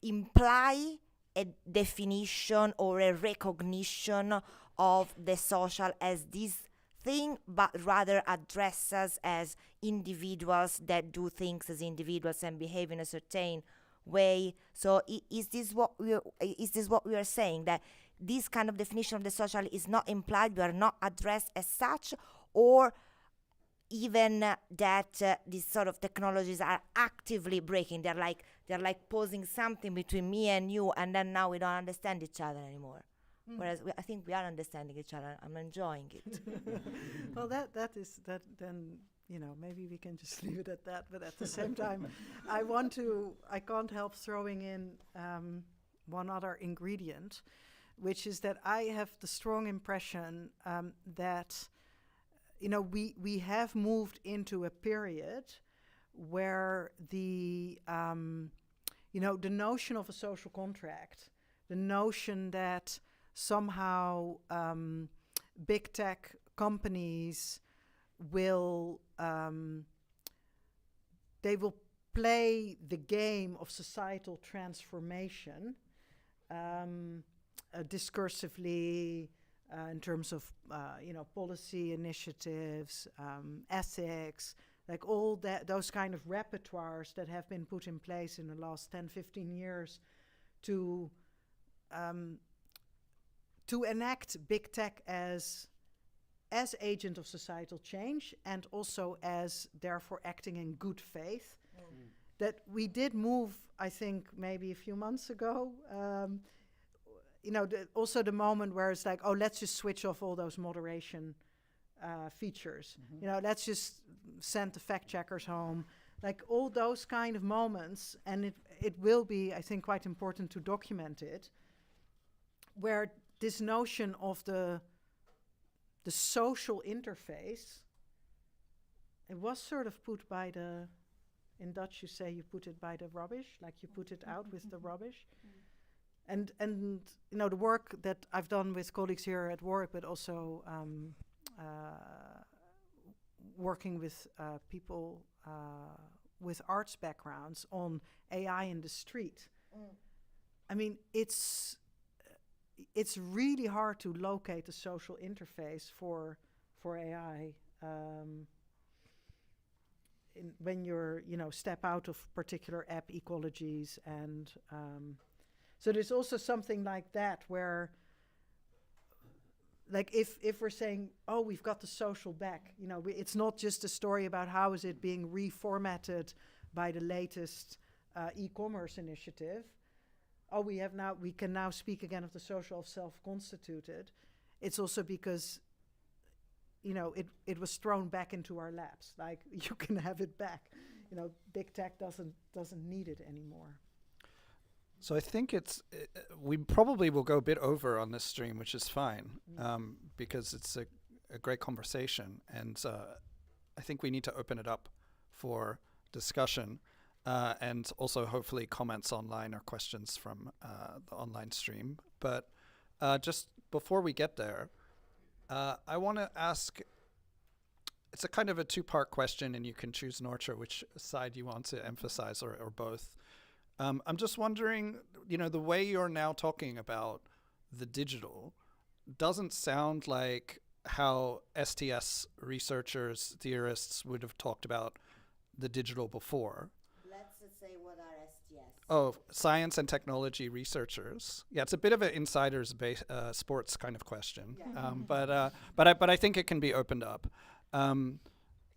imply a definition or a recognition of the social as this thing, but rather address us as individuals that do things as individuals and behave in a certain way. So is this what we are saying, that this kind of definition of the social is not implied, we are not addressed as such, or even that these sort of technologies are actively breaking? They're like posing something between me and you, and then now we don't understand each other anymore. Whereas I think we are understanding each other. I'm enjoying it. Well, that then, you know, maybe we can just leave it at that. But at the same time, I can't help throwing in one other ingredient, which is that I have the strong impression that, you know, we have moved into a period where the notion of a social contract, the notion that somehow big tech companies will play the game of societal transformation discursively, in terms of policy initiatives, ethics, like all those kind of repertoires that have been put in place in the last 10, 15 years to enact big tech as agent of societal change, and also as therefore acting in good faith. That we did move, I think, maybe a few months ago. Also the moment where it's like, oh, let's just switch off all those moderation features. Let's just send the fact checkers home. Like all those kind of moments, and it will be, I think, quite important to document it, where this notion of the social interface, it was sort of put by the, in Dutch you say you put it by the rubbish, like you put it out with the rubbish. And the work that I've done with colleagues here at work, but also working with people with arts backgrounds on AI in the street. I mean, it's really hard to locate a social interface for AI when you're step out of particular app ecologies, and so there's also something like that where, like if we're saying, oh, we've got the social back, it's not just a story about how is it being reformatted by the latest e-commerce initiative. Oh, we can now speak again of the social of self-constituted. It's also because, it was thrown back into our laps. Like, you can have it back. Big tech doesn't need it anymore. So I think we probably will go a bit over on this stream, which is fine, because it's a great conversation. And I think we need to open it up for discussion. And also hopefully comments online or questions from the online stream. But just before we get there, I want to ask, it's a kind of a two-part question, and you can choose, Noortje, which side you want to emphasize, or both. I'm just wondering, the way you're now talking about the digital doesn't sound like how STS researchers, theorists would have talked about the digital before. Let's say what are STS? Oh, science and technology researchers. Yeah, it's a bit of an insider's sports kind of question, but I think it can be opened up.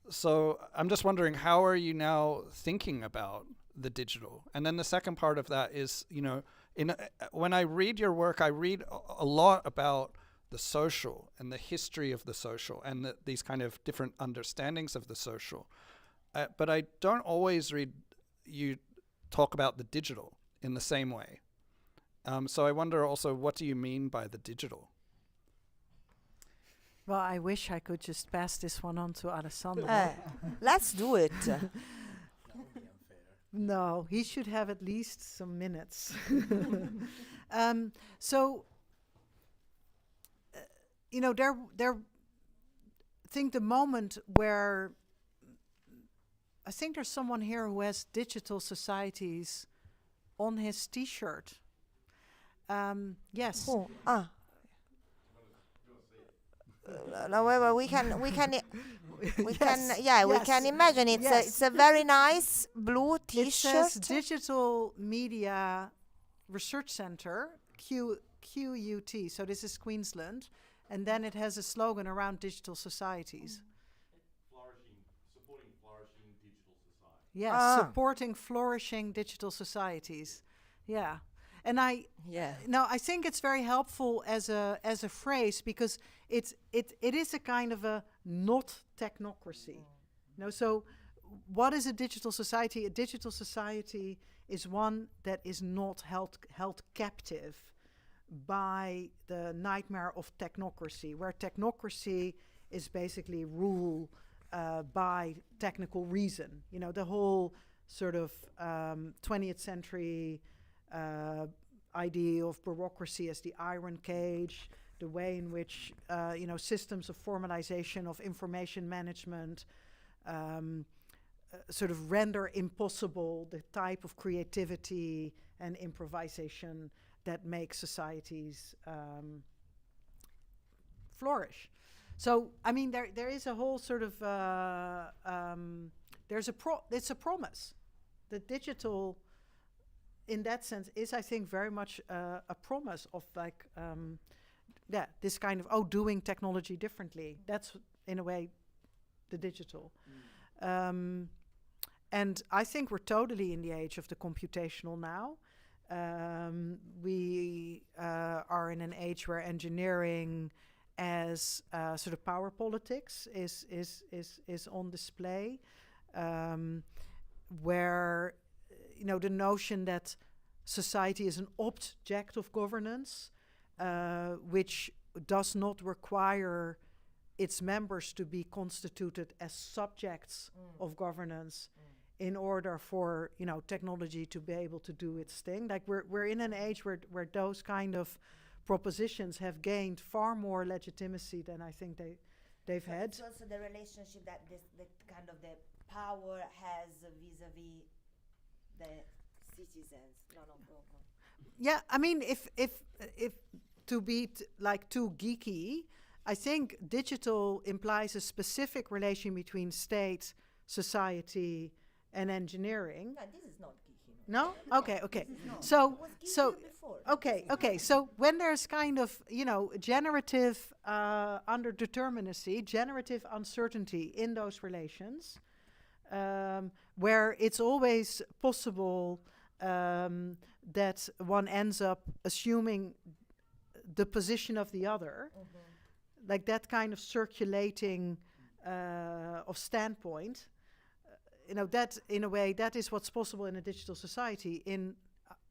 So I'm just wondering, how are you now thinking about the digital? And then the second part of that is, when I read your work, I read a lot about the social and the history of the social and these kind of different understandings of the social. But I don't always read you talk about the digital in the same way. So I wonder also, what do you mean by the digital? Well, I wish I could just pass this one on to Alessandro. Let's do it. No, he should have at least some minutes. There. I think the moment where I think there's someone here who has digital societies on his T-shirt. Yes. Oh, however, we can imagine it. It's a very nice blue T-shirt. It says Digital Media Research Centre, QUT. So this is Queensland, and then it has a slogan around digital societies. Supporting flourishing digital societies. Yes, supporting flourishing digital societies. Yeah. And I think it's very helpful as a phrase, because it is a kind of a not technocracy. So what is a digital society? A digital society is one that is not held captive by the nightmare of technocracy, where technocracy is basically rule by technical reason. The whole sort of 20th century idea of bureaucracy as the iron cage, the way in which systems of formalization of information management sort of render impossible the type of creativity and improvisation that makes societies flourish. So I mean, there is a whole sort of it's a promise. The digital, in that sense, is I think very much a promise of like this kind of doing technology differently. That's in a way the digital. And I think we're totally in the age of the computational now. We are in an age where engineering as sort of power politics is on display, where the notion that society is an object of governance, which does not require its members to be constituted as subjects of governance in order for technology to be able to do its thing. Like we're in an age where those kind of propositions have gained far more legitimacy than I think they've had. It's also the relationship that the kind of the power has vis-a-vis the citizens. No. Yeah, I mean, if to be like too geeky, I think digital implies a specific relation between state, society, and engineering. No, this is not geeky. No? Okay. So So when there's kind of, generative underdeterminacy, generative uncertainty in those relations, where it's always possible that one ends up assuming the position of the other, like that kind of circulating of standpoint, that in a way that is what's possible in a digital society.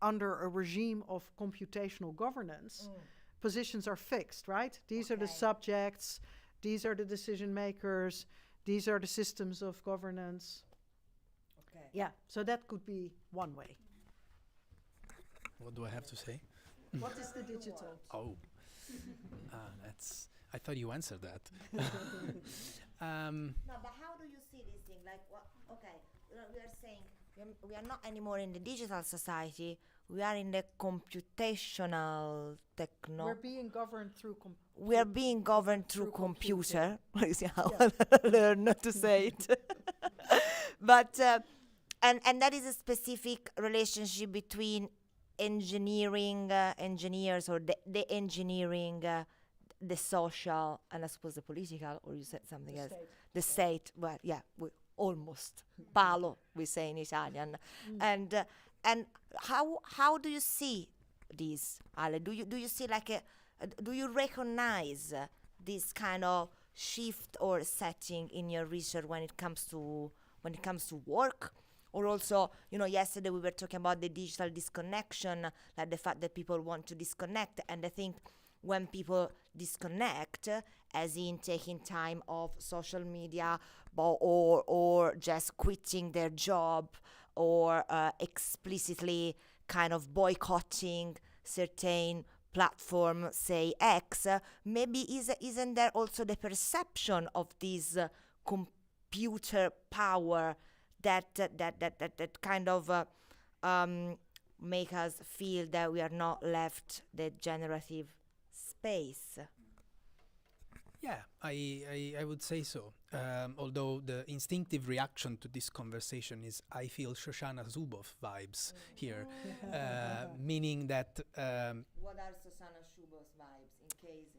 Under a regime of computational governance, positions are fixed, right? These are the subjects, these are the decision makers, these are the systems of governance. Okay. Yeah, so that could be one way. What do I have to say? What is the digital? Oh, I thought you answered that. No, but how do you see this thing? Like, we are saying we are not anymore in the digital society. We are in the computational techno. We're being governed through. We are being governed through computer. You see how I learn not to say it. But and that is a specific relationship between engineers, or the engineering, the social, and I suppose the political, or you said something else. The state. Well, yeah, almost palo, we say in Italian. And how do you see this, Ale? Do you see like do you recognize this kind of shift or setting in your research when it comes to work? Or also, yesterday we were talking about the digital disconnection, like the fact that people want to disconnect. And I think when people disconnect, as in taking time off social media, or just quitting their job, or explicitly kind of boycotting certain platform, say X, maybe isn't there also the perception of this computer power that kind of make us feel that we are not left the generative space? Yeah, I would say so. Although the instinctive reaction to this conversation is I feel Shoshana Zuboff vibes here, meaning that... what are Shoshana Zuboff's vibes, in case,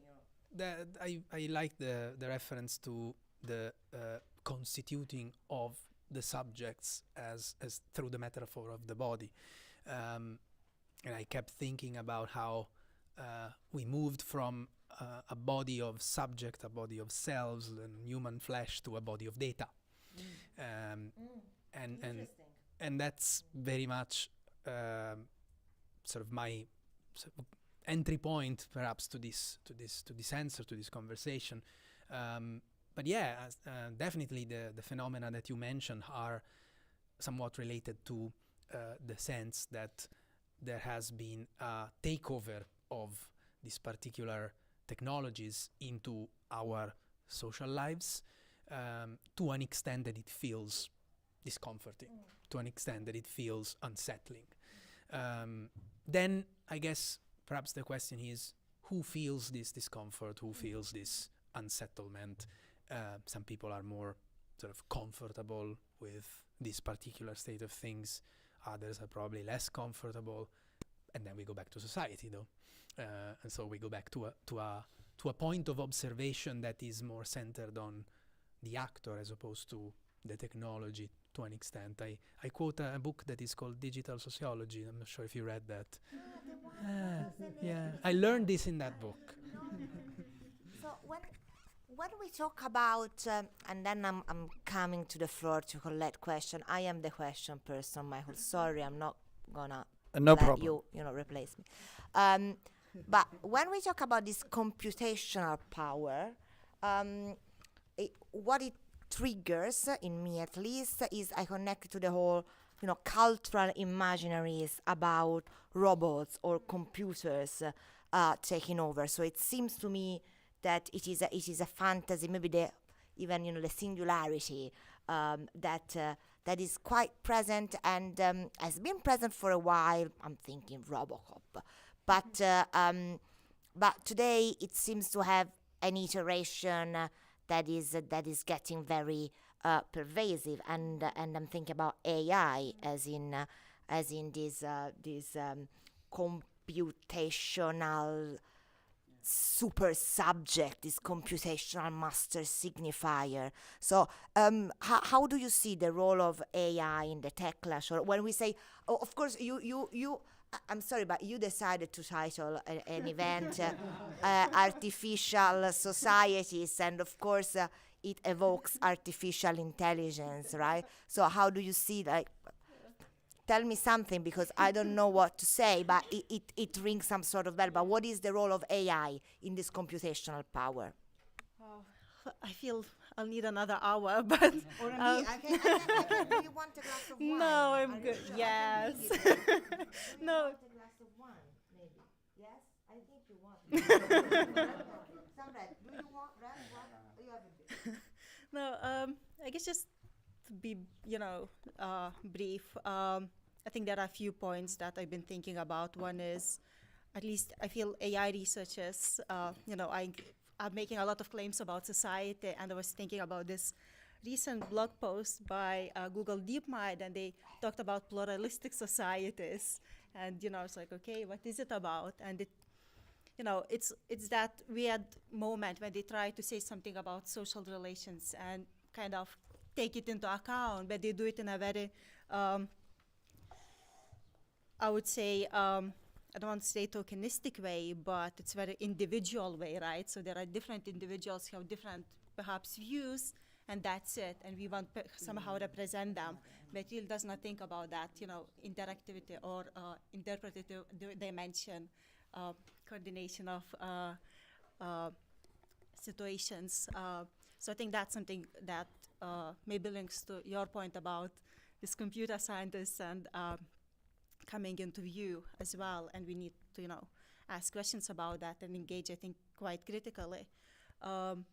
I like the reference to the constituting of the subjects as through the metaphor of the body. And I kept thinking about how we moved from a body of subject, a body of cells and human flesh, to a body of data. And that's very much sort of my entry point, perhaps, to this answer, to this conversation. But yeah, definitely the phenomena that you mentioned are somewhat related to the sense that there has been a takeover of these particular technologies into our social lives, to an extent that it feels discomforting, to an extent that it feels unsettling. Then I guess perhaps the question is, who feels this discomfort, who feels this unsettlement. Some people are more sort of comfortable with this particular state of things. Others are probably less comfortable. And then we go back to society, though. And so we go back to a point of observation that is more centered on the actor as opposed to the technology to an extent. I quote a book that is called Digital Sociology. I'm not sure if you read that. Yeah, I learned this in that book. So when we talk about, and then I'm coming to the floor to collect question. I am the question person, Michael. Sorry, I'm not gonna no problem. You replace me. But when we talk about this computational power, what it triggers in me at least is I connect to the whole cultural imaginaries about robots or computers taking over. So it seems to me that it is a fantasy, maybe even the singularity that is quite present and has been present for a while. I'm thinking Robocop, but today it seems to have an iteration that is getting very pervasive, and I'm thinking about AI as in this computational super subject, this computational master signifier. So how do you see the role of AI in the techlash? Or when we say, of course, you I'm sorry, but you decided to title an event Artificial Societies, and of course it evokes artificial intelligence, right? So how do you see, tell me something, because I don't know what to say, but it rings some sort of bell. But what is the role of AI in this computational power? I feel I'll need another hour, but or I can, do you want a glass of wine? No, I'm good. Sure? Yes. No. No. Want a glass of wine, maybe? Yes, I think you want. Some red. Do you want red? What? You have a bit. No. I guess just to be, brief. I think there are a few points that I've been thinking about. One is, at least I feel AI researchers, are making a lot of claims about society, and I was thinking about this recent blog post by Google DeepMind, and they talked about pluralistic societies, and it's like, okay, what is it about? And it, it's that weird moment when they try to say something about social relations and kind of take it into account, but they do it in a very, I would say, I don't want to say tokenistic way, but it's very individual way, right? So there are different individuals who have different, perhaps, views, and that's it. And we want somehow represent them. But it really does not think about that, interactivity or interpretative dimension, coordination of situations. So I think that's something that maybe links to your point about this computer scientists and coming into view as well, and we need to, ask questions about that and engage, I think, quite critically. And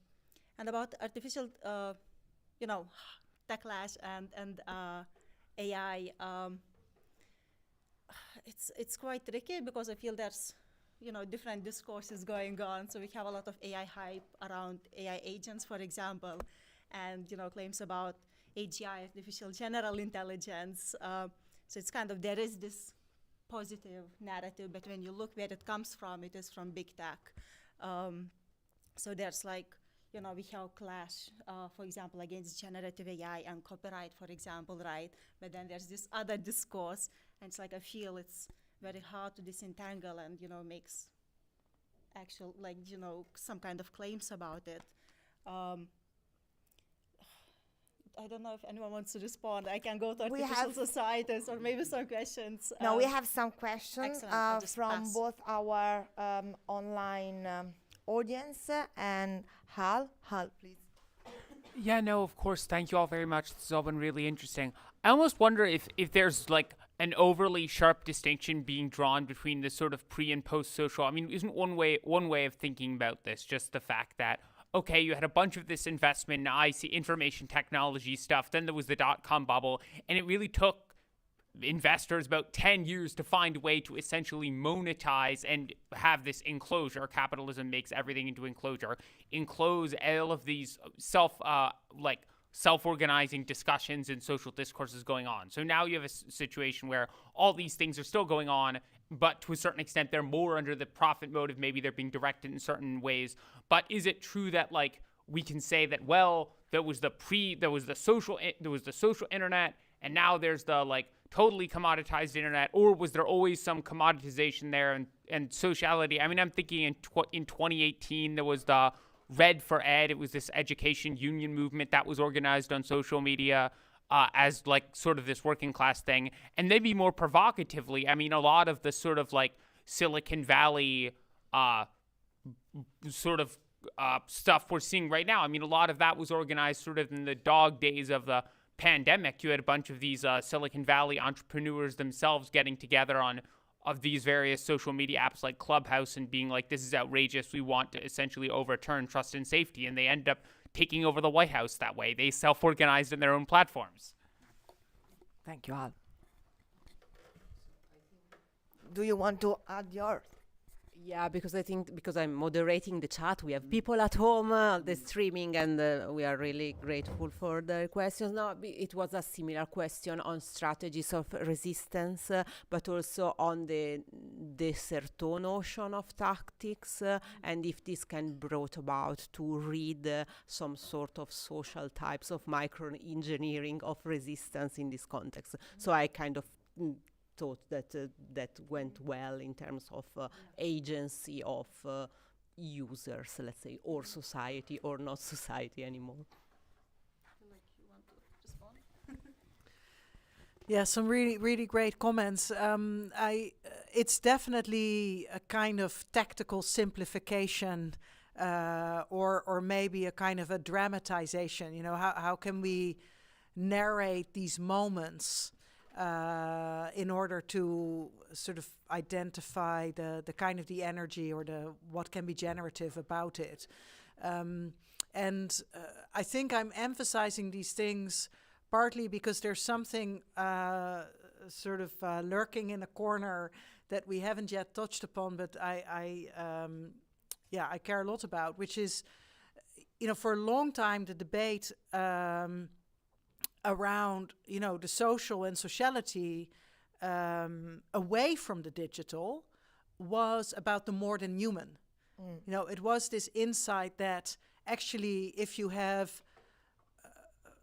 about artificial, techlash and AI, it's quite tricky because I feel there's, different discourses going on. So we have a lot of AI hype around AI agents, for example, and, claims about AGI, artificial general intelligence. So it's kind of, there is this positive narrative, but when you look where it comes from, it is from big tech. So there's we have clash, for example, against generative AI and copyright, for example, right? But then there's this other discourse, and it's I feel it's very hard to disentangle and, makes actual, some kind of claims about it. I don't know if anyone wants to respond. I can go to artificial societies or maybe some questions. No, we have some questions from pass. both our online audience and Hal. Hal, please. Yeah, no, of course. Thank you all very much. This has all been really interesting. I almost wonder if there's an overly sharp distinction being drawn between the sort of pre and post social. I mean, isn't one way of thinking about this just the fact that, okay, you had a bunch of this investment in information technology stuff, then there was the dot-com bubble, and it really took investors about 10 years to find a way to essentially monetize and have this enclosure. Capitalism makes everything into enclosure. Enclose all of these self-organizing discussions and social discourses going on. So now you have a situation where all these things are still going on, but to a certain extent they're more under the profit motive. Maybe they're being directed in certain ways. But is it true that we can say that, well, there was the social internet, and now there's the totally commoditized internet, or was there always some commoditization there and sociality? I mean, I'm thinking in 2018 there was the Red for Ed. It was this education union movement that was organized on social media as sort of this working class thing. And maybe more provocatively, I mean, a lot of the sort of Silicon Valley stuff we're seeing right now. I mean, a lot of that was organized sort of in the dog days of the pandemic. You had a bunch of these Silicon Valley entrepreneurs themselves getting together of these various social media apps like Clubhouse and being like, this is outrageous. We want to essentially overturn trust and safety. And they end up taking over the White House that way. They self-organized in their own platforms. Thank you, Al. Do you want to add yours? Yeah, because I think because I'm moderating the chat, we have people at home, the streaming, and we are really grateful for the questions. No, it was a similar question on strategies of resistance, but also on the Deserto notion of tactics, and if this can be brought about to read some sort of social types of micro-engineering of resistance in this context. So I kind of thought that that went well in terms of agency of users, let's say, or society or not society anymore. Yeah, some really great comments. It's definitely a kind of tactical simplification, or maybe a kind of a dramatization. You know, how can we narrate these moments in order to sort of identify the kind of the energy or what can be generative about it. And I think I'm emphasizing these things partly because there's something lurking in a corner that we haven't yet touched upon, but I care a lot about, which is, you know, for a long time the debate around, you know, the social and sociality away from the digital was about the more than human. You know, it was this insight that actually if you have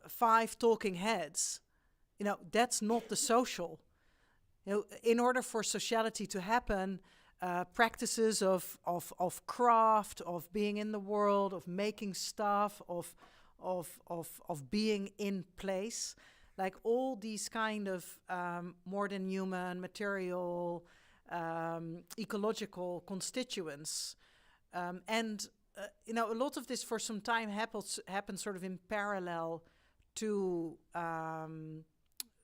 5 talking heads, you know, that's not the social. You know, in order for sociality to happen, practices of craft, of being in the world, of making stuff, of being in place, like all these kind of more than human, material, ecological constituents. You know, a lot of this for some time happens sort of in parallel to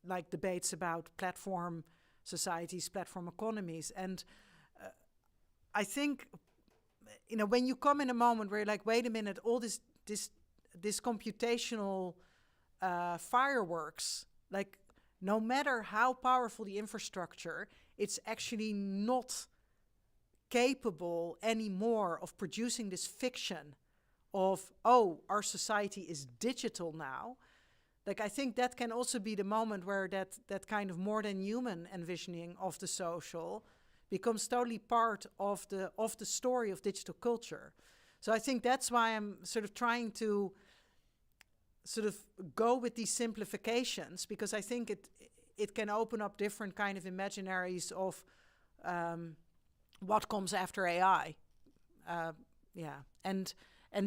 like debates about platform societies, platform economies. And I think, you know, when you come in a moment where you're like, wait a minute, all this computational fireworks, like no matter how powerful the infrastructure, it's actually not capable anymore of producing this fiction of, oh, our society is digital now. Like, I think that can also be the moment where that kind of more than human envisioning of the social becomes totally part of the story of digital culture. So I think that's why I'm sort of trying to sort of go with these simplifications, because I think it can open up different kind of imaginaries of what comes after AI. And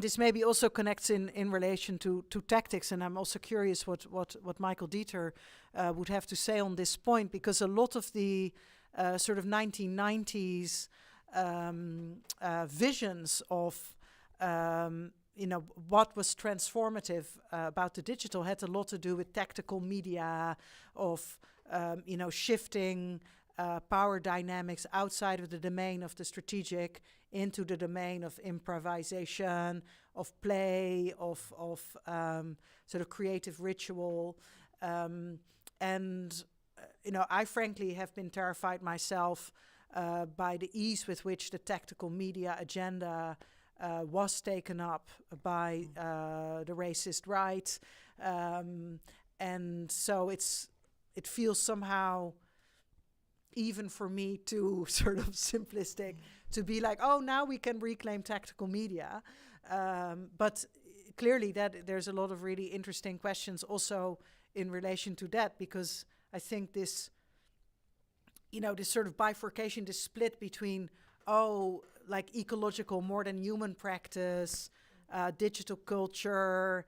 this maybe also connects in relation to tactics, and I'm also curious what Michael Dieter would have to say on this point, because a lot of the sort of 1990s visions of you know, what was transformative about the digital had a lot to do with tactical media, of you know, shifting power dynamics outside of the domain of the strategic into the domain of improvisation, of play, of sort of creative ritual. And I frankly have been terrified myself by the ease with which the tactical media agenda was taken up by the racist right. And so it feels somehow, even for me, too sort of simplistic to be like, oh, now we can reclaim tactical media. But clearly that there's a lot of really interesting questions also in relation to that, because I think this, this sort of bifurcation, this split between, like ecological, more than human practice, digital culture,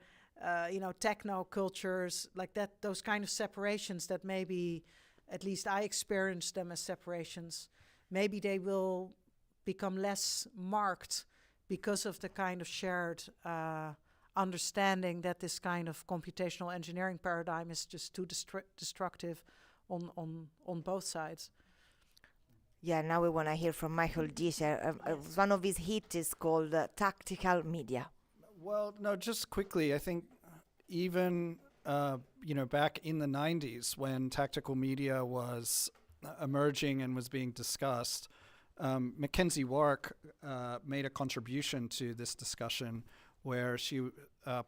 techno cultures, like that, those kind of separations that maybe, at least I experienced them as separations, maybe they will become less marked because of the kind of shared understanding that this kind of computational engineering paradigm is just too destructive on both sides. Yeah, now we want to hear from Michael Discher. One of his hits is called Tactical Media. Well, no, just quickly, I think even, back in the 90s when tactical media was emerging and was being discussed, Mackenzie Wark made a contribution to this discussion where she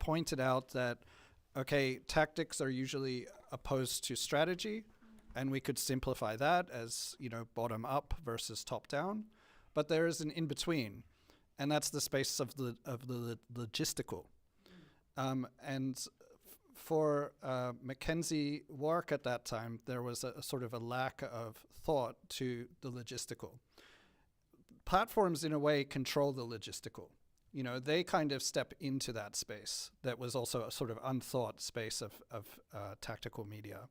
pointed out that, okay, tactics are usually opposed to strategy, and we could simplify that as, bottom up versus top down, but there is an in-between, and that's the space of the logistical. And for Mackenzie Wark at that time, there was a sort of a lack of thought to the logistical. Platforms, in a way, control the logistical. They kind of step into that space that was also a sort of unthought space of tactical media.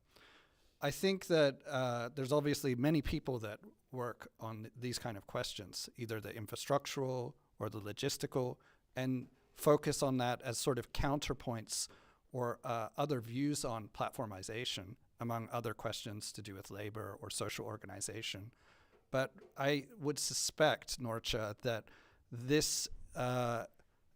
I think that there's obviously many people that work on these kind of questions, either the infrastructural or the logistical, and focus on that as sort of counterpoints or other views on platformization, among other questions to do with labor or social organization. But I would suspect, Noortje, that this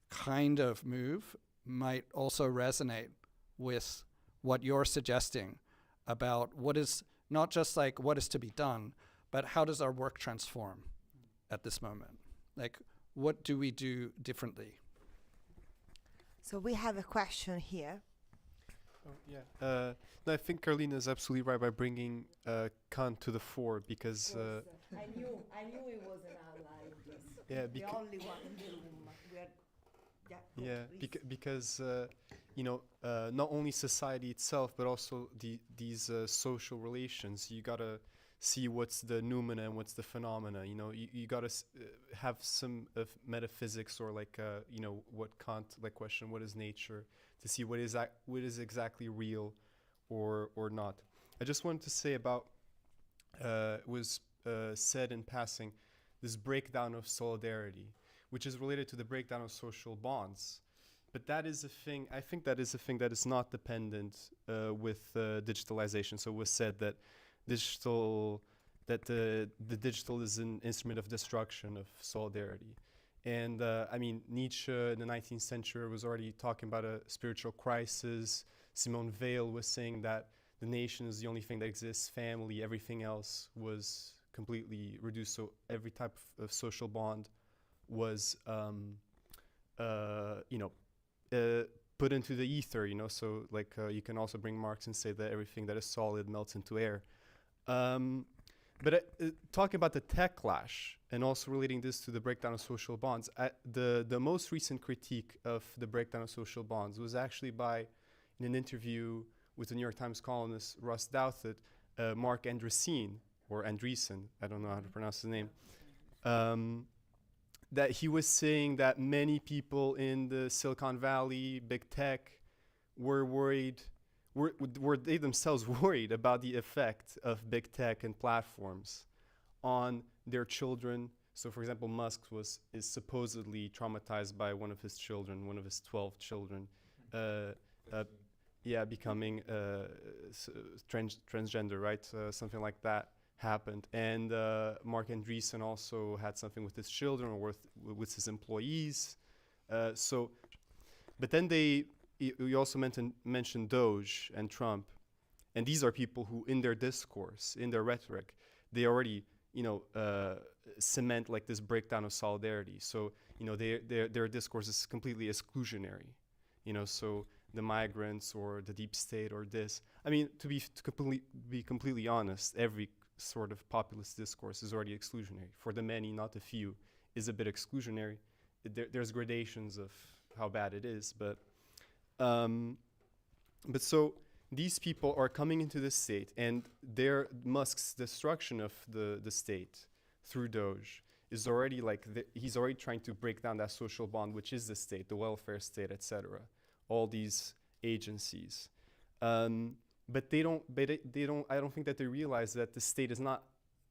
kind of move might also resonate with what you're suggesting about what is not just like what is to be done, but how does our work transform at this moment? Like, what do we do differently? So we have a question here. Oh, yeah. No, I think Carolina is absolutely right by bringing Kant to the fore, because I knew he was an ally in this. Yeah, the only one in the room. Because not only society itself, but also these social relations. You gotta see what's the noumena and what's the phenomena. You gotta have some of metaphysics, or like what Kant question, what is nature, to see what is exactly real or not. I just wanted to say about was said in passing, this breakdown of solidarity, which is related to the breakdown of social bonds. But that is a thing, I think that is a thing that is not dependent with digitalization. So it was said that the digital is an instrument of destruction of solidarity. And Nietzsche in the 19th century was already talking about a spiritual crisis. Simone Weil was saying that the nation is the only thing that exists, family, everything else was completely reduced. So every type of social bond was put into the ether, so you can also bring Marx and say that everything that is solid melts into air. But talking about the techlash and also relating this to the breakdown of social bonds, the most recent critique of the breakdown of social bonds was actually in an interview with the New York Times columnist Russ Douthat, Mark Andreessen, or Andreessen, I don't know how to pronounce his name, that he was saying that many people in the Silicon Valley, big tech, were worried, were they themselves worried about the effect of big tech and platforms on their children. So, for example, Musk is supposedly traumatized by one of his children, one of his 12 children, becoming transgender, right? Something like that happened. And Mark Andreessen also had something with his children or with his employees. But then we also mentioned Doge and Trump. And these are people who, in their discourse, in their rhetoric, they already, cement like this breakdown of solidarity. So, their discourse is completely exclusionary. So the migrants or the deep state or this. I mean, to be completely honest, every sort of populist discourse is already exclusionary. For the many, not the few, is a bit exclusionary. There's gradations of how bad it is, but so these people are coming into the state, and Musk's destruction of the state through Doge is already he's already trying to break down that social bond, which is the state, the welfare state, etc. All these agencies, but they don't. I don't think that they realize that the state is not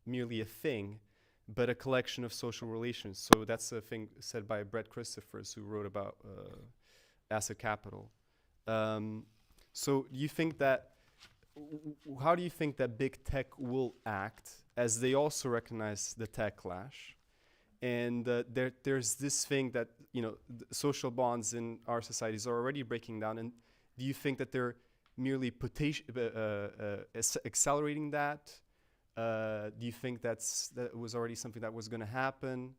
merely a thing, but a collection of social relations. So that's a thing said by Brett Christophers, who wrote about asset capital. So you think that, how do you think that big tech will act, as they also recognize the techlash? And there's this thing that, social bonds in our societies are already breaking down. And do you think that they're merely accelerating that? Do you think that was already something that was going to happen?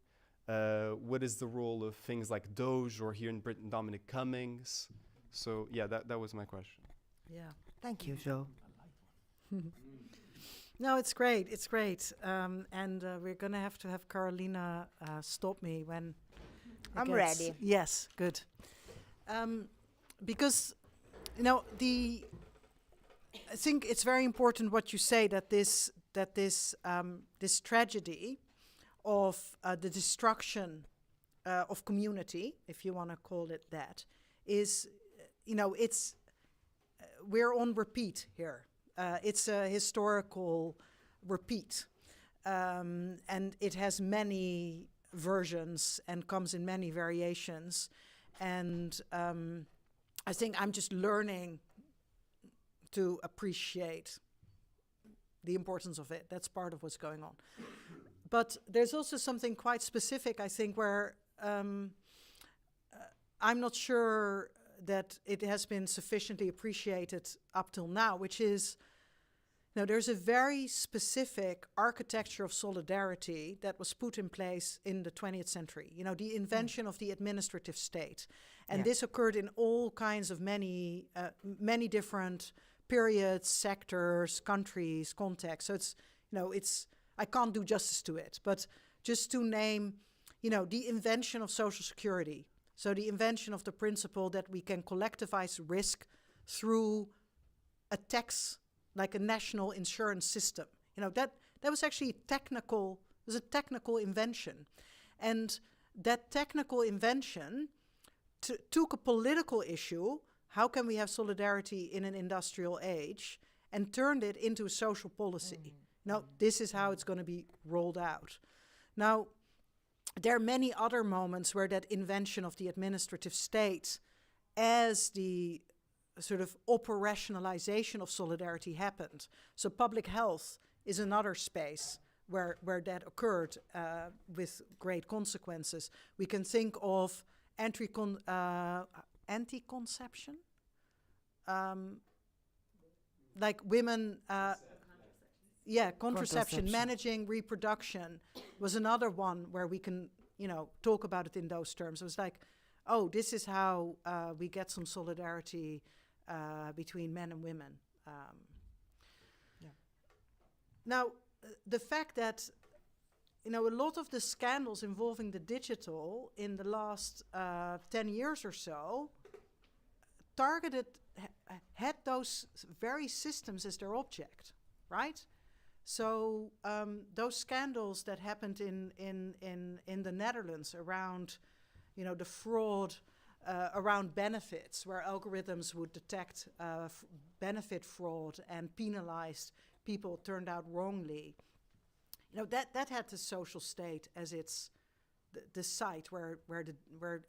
What is the role of things like Doge, or here in Britain, Dominic Cummings? So yeah, that was my question. Yeah. Thank you, Joe. No, it's great. It's great. And we're going to have Carolina stop me when I'm ready. Yes, good. Because, I think it's very important what you say, that this tragedy of the destruction of community, if you want to call it that, is, it's we're on repeat here. It's a historical repeat, and it has many versions and comes in many variations. And I think I'm just learning to appreciate the importance of it. That's part of what's going on. But there's also something quite specific, I think, where I'm not sure that it has been sufficiently appreciated up till now, which is, there's a very specific architecture of solidarity that was put in place in the 20th century. The invention of the administrative state. And this occurred in all kinds of many different periods, sectors, countries, contexts. So I can't do justice to it, but just to name, the invention of Social Security. So the invention of the principle that we can collectivize risk through a tax, like a national insurance system. That was actually a technical invention. And that technical invention took a political issue, how can we have solidarity in an industrial age, and turned it into a social policy. Now, this is how it's going to be rolled out. Now, there are many other moments where that invention of the administrative state as the sort of operationalization of solidarity happened. So public health is another space where that occurred with great consequences. We can think of anti-conception, like women... contraception, managing reproduction was another one where we can, talk about it in those terms. It was like, oh, this is how we get some solidarity between men and women. Now, the fact that, a lot of the scandals involving the digital in the last 10 years or so had those very systems as their object, right? So those scandals that happened in the Netherlands around, the fraud around benefits, where algorithms would detect benefit fraud and penalize people turned out wrongly, that had the social state as its the site where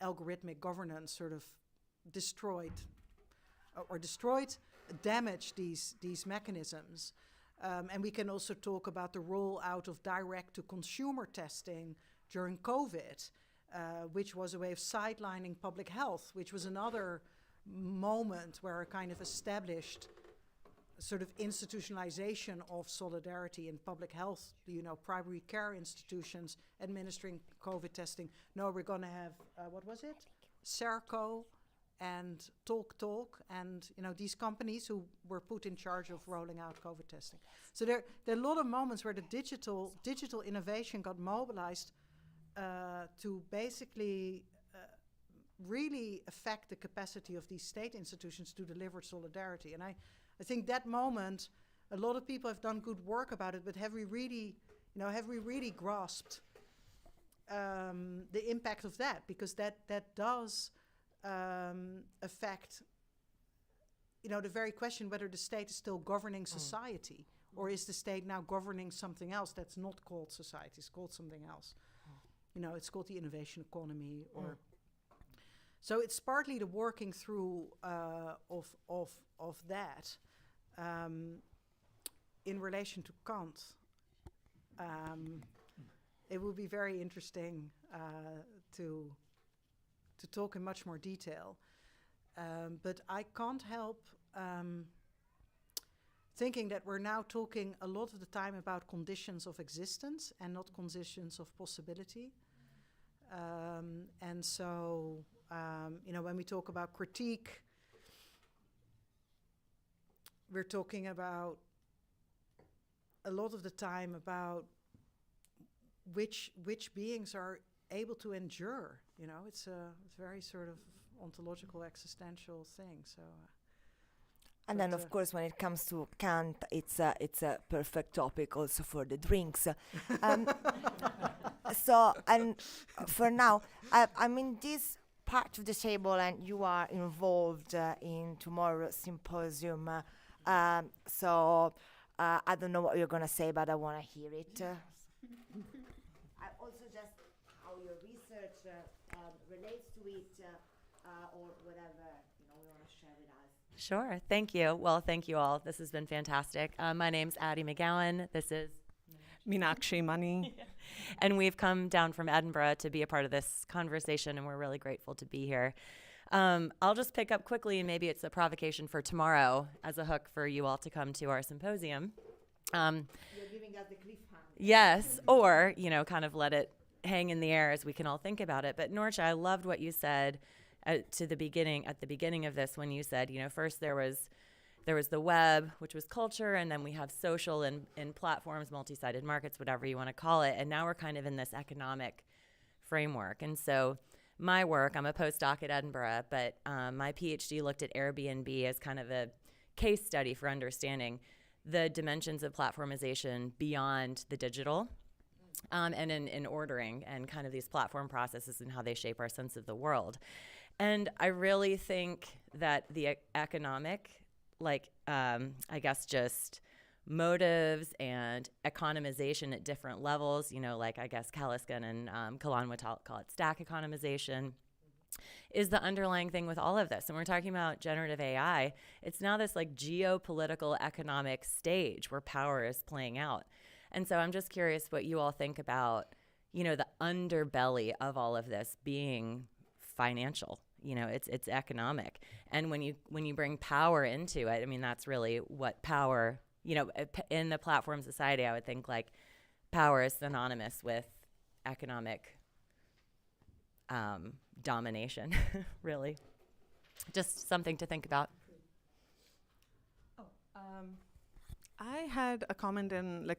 algorithmic governance sort of damaged these mechanisms. And we can also talk about the rollout of direct-to-consumer testing during COVID, which was a way of sidelining public health, which was another moment where a kind of established sort of institutionalization of solidarity in public health, primary care institutions administering COVID testing. No, we're going to have, what was it? Serco and TalkTalk and, these companies who were put in charge of rolling out COVID testing. So there are a lot of moments where the digital innovation got mobilized to basically really affect the capacity of these state institutions to deliver solidarity. And I think that moment, a lot of people have done good work about it, but have we really grasped the impact of that? Because that does affect, the very question whether the state is still governing society, or is the state now governing something else that's not called society, it's called something else. It's called the innovation economy, or so it's partly the working through of that. In relation to Kant, it will be very interesting to talk in much more detail. But I can't help thinking that we're now talking a lot of the time about conditions of existence and not conditions of possibility. And so, when we talk about critique, we're talking about a lot of the time about which beings are able to endure. It's a very sort of ontological, existential thing. So. And then, of course, when it comes to Kant, it's a perfect topic also for the drinks. So, and for now, I'm in this part of the table, and you are involved in tomorrow's symposium. So, I don't know what you're going to say, but I want to hear it. I also just how your research relates to it, or whatever you want to share with us. Sure. Thank you. Well, thank you all. This has been fantastic. My name's Addie McGowan. This is Meenakshi Mani. And we've come down from Edinburgh to be a part of this conversation, and we're really grateful to be here. I'll just pick up quickly, and maybe it's a provocation for tomorrow as a hook for you all to come to our symposium. You're giving us the cliffhanger. Yes, or, kind of let it hang in the air as we can all think about it. But Noortje, I loved what you said at the beginning of this, when you said, first there was the web, which was culture, and then we have social and platforms, multi-sided markets, whatever you want to call it, and now we're kind of in this economic framework. And so my work, I'm a postdoc at Edinburgh, but my PhD looked at Airbnb as kind of a case study for understanding the dimensions of platformization beyond the digital, and in ordering and kind of these platform processes and how they shape our sense of the world. And I really think that the economic, I guess just motives and economization at different levels, I guess Kaliskan and Kalan would call it stack economization, is the underlying thing with all of this. And we're talking about generative AI. It's now this geopolitical economic stage where power is playing out. And so I'm just curious what you all think about, the underbelly of all of this being financial. It's economic. And when you bring power into it, I mean, that's really what power, in the platform society, I would think power is synonymous with economic domination, really. Just something to think about. I had a comment in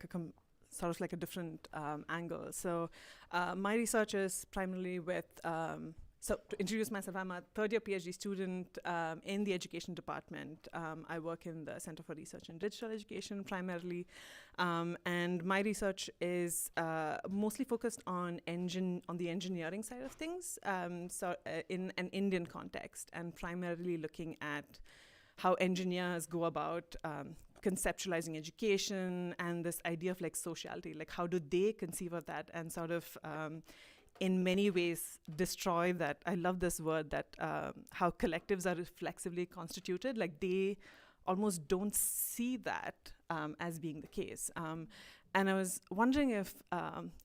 sort of a different angle. So my research is primarily with so to introduce myself, I'm a third-year PhD student in the education department. I work in the Center for Research in Digital Education primarily, and my research is mostly focused on the engineering side of things, so in an Indian context, and primarily looking at how engineers go about conceptualizing education and this idea of sociality, how do they conceive of that and sort of in many ways destroy that. I love this word, that how collectives are reflexively constituted. They almost don't see that as being the case. And I was wondering if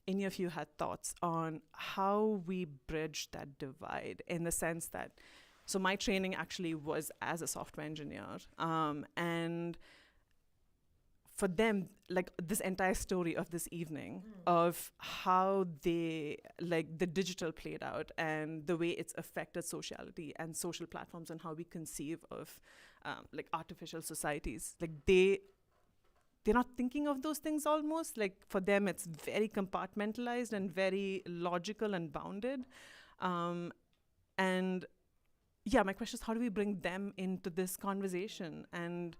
any of you had thoughts on how we bridge that divide, in the sense that, so my training actually was as a software engineer. And for them, like this entire story of this evening of how they, like the digital played out and the way it's affected sociality and social platforms and how we conceive of like artificial societies. Like they're not thinking of those things almost. Like for them, it's very compartmentalized and very logical and bounded. And yeah, my question is, how do we bring them into this conversation and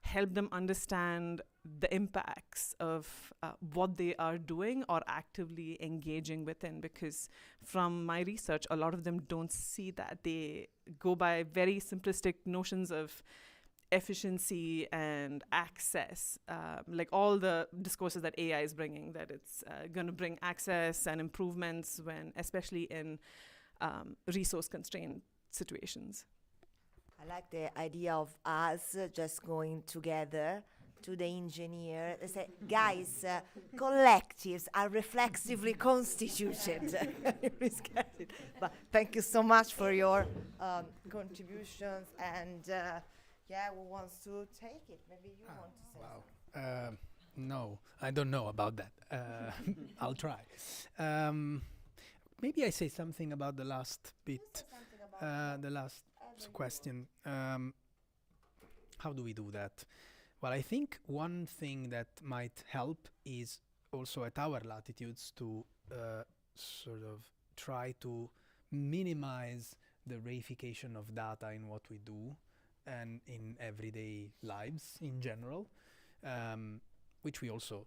help them understand the impacts of what they are doing or actively engaging within? Because from my research, a lot of them don't see that. They go by very simplistic notions of efficiency and access, like all the discourses that AI is bringing, that it's going to bring access and improvements when, especially in resource-constrained situations. I like the idea of us just going together to the engineer. They say, guys, collectives are reflexively constituted. But thank you so much for your contributions. And yeah, who wants to take it? Maybe you want to say something. No, I don't know about that. I'll try. Maybe I say something about the last bit, the last question. How do we do that? Well, I think one thing that might help is also at our latitudes to sort of try to minimize the reification of data in what we do and in everyday lives in general, which we also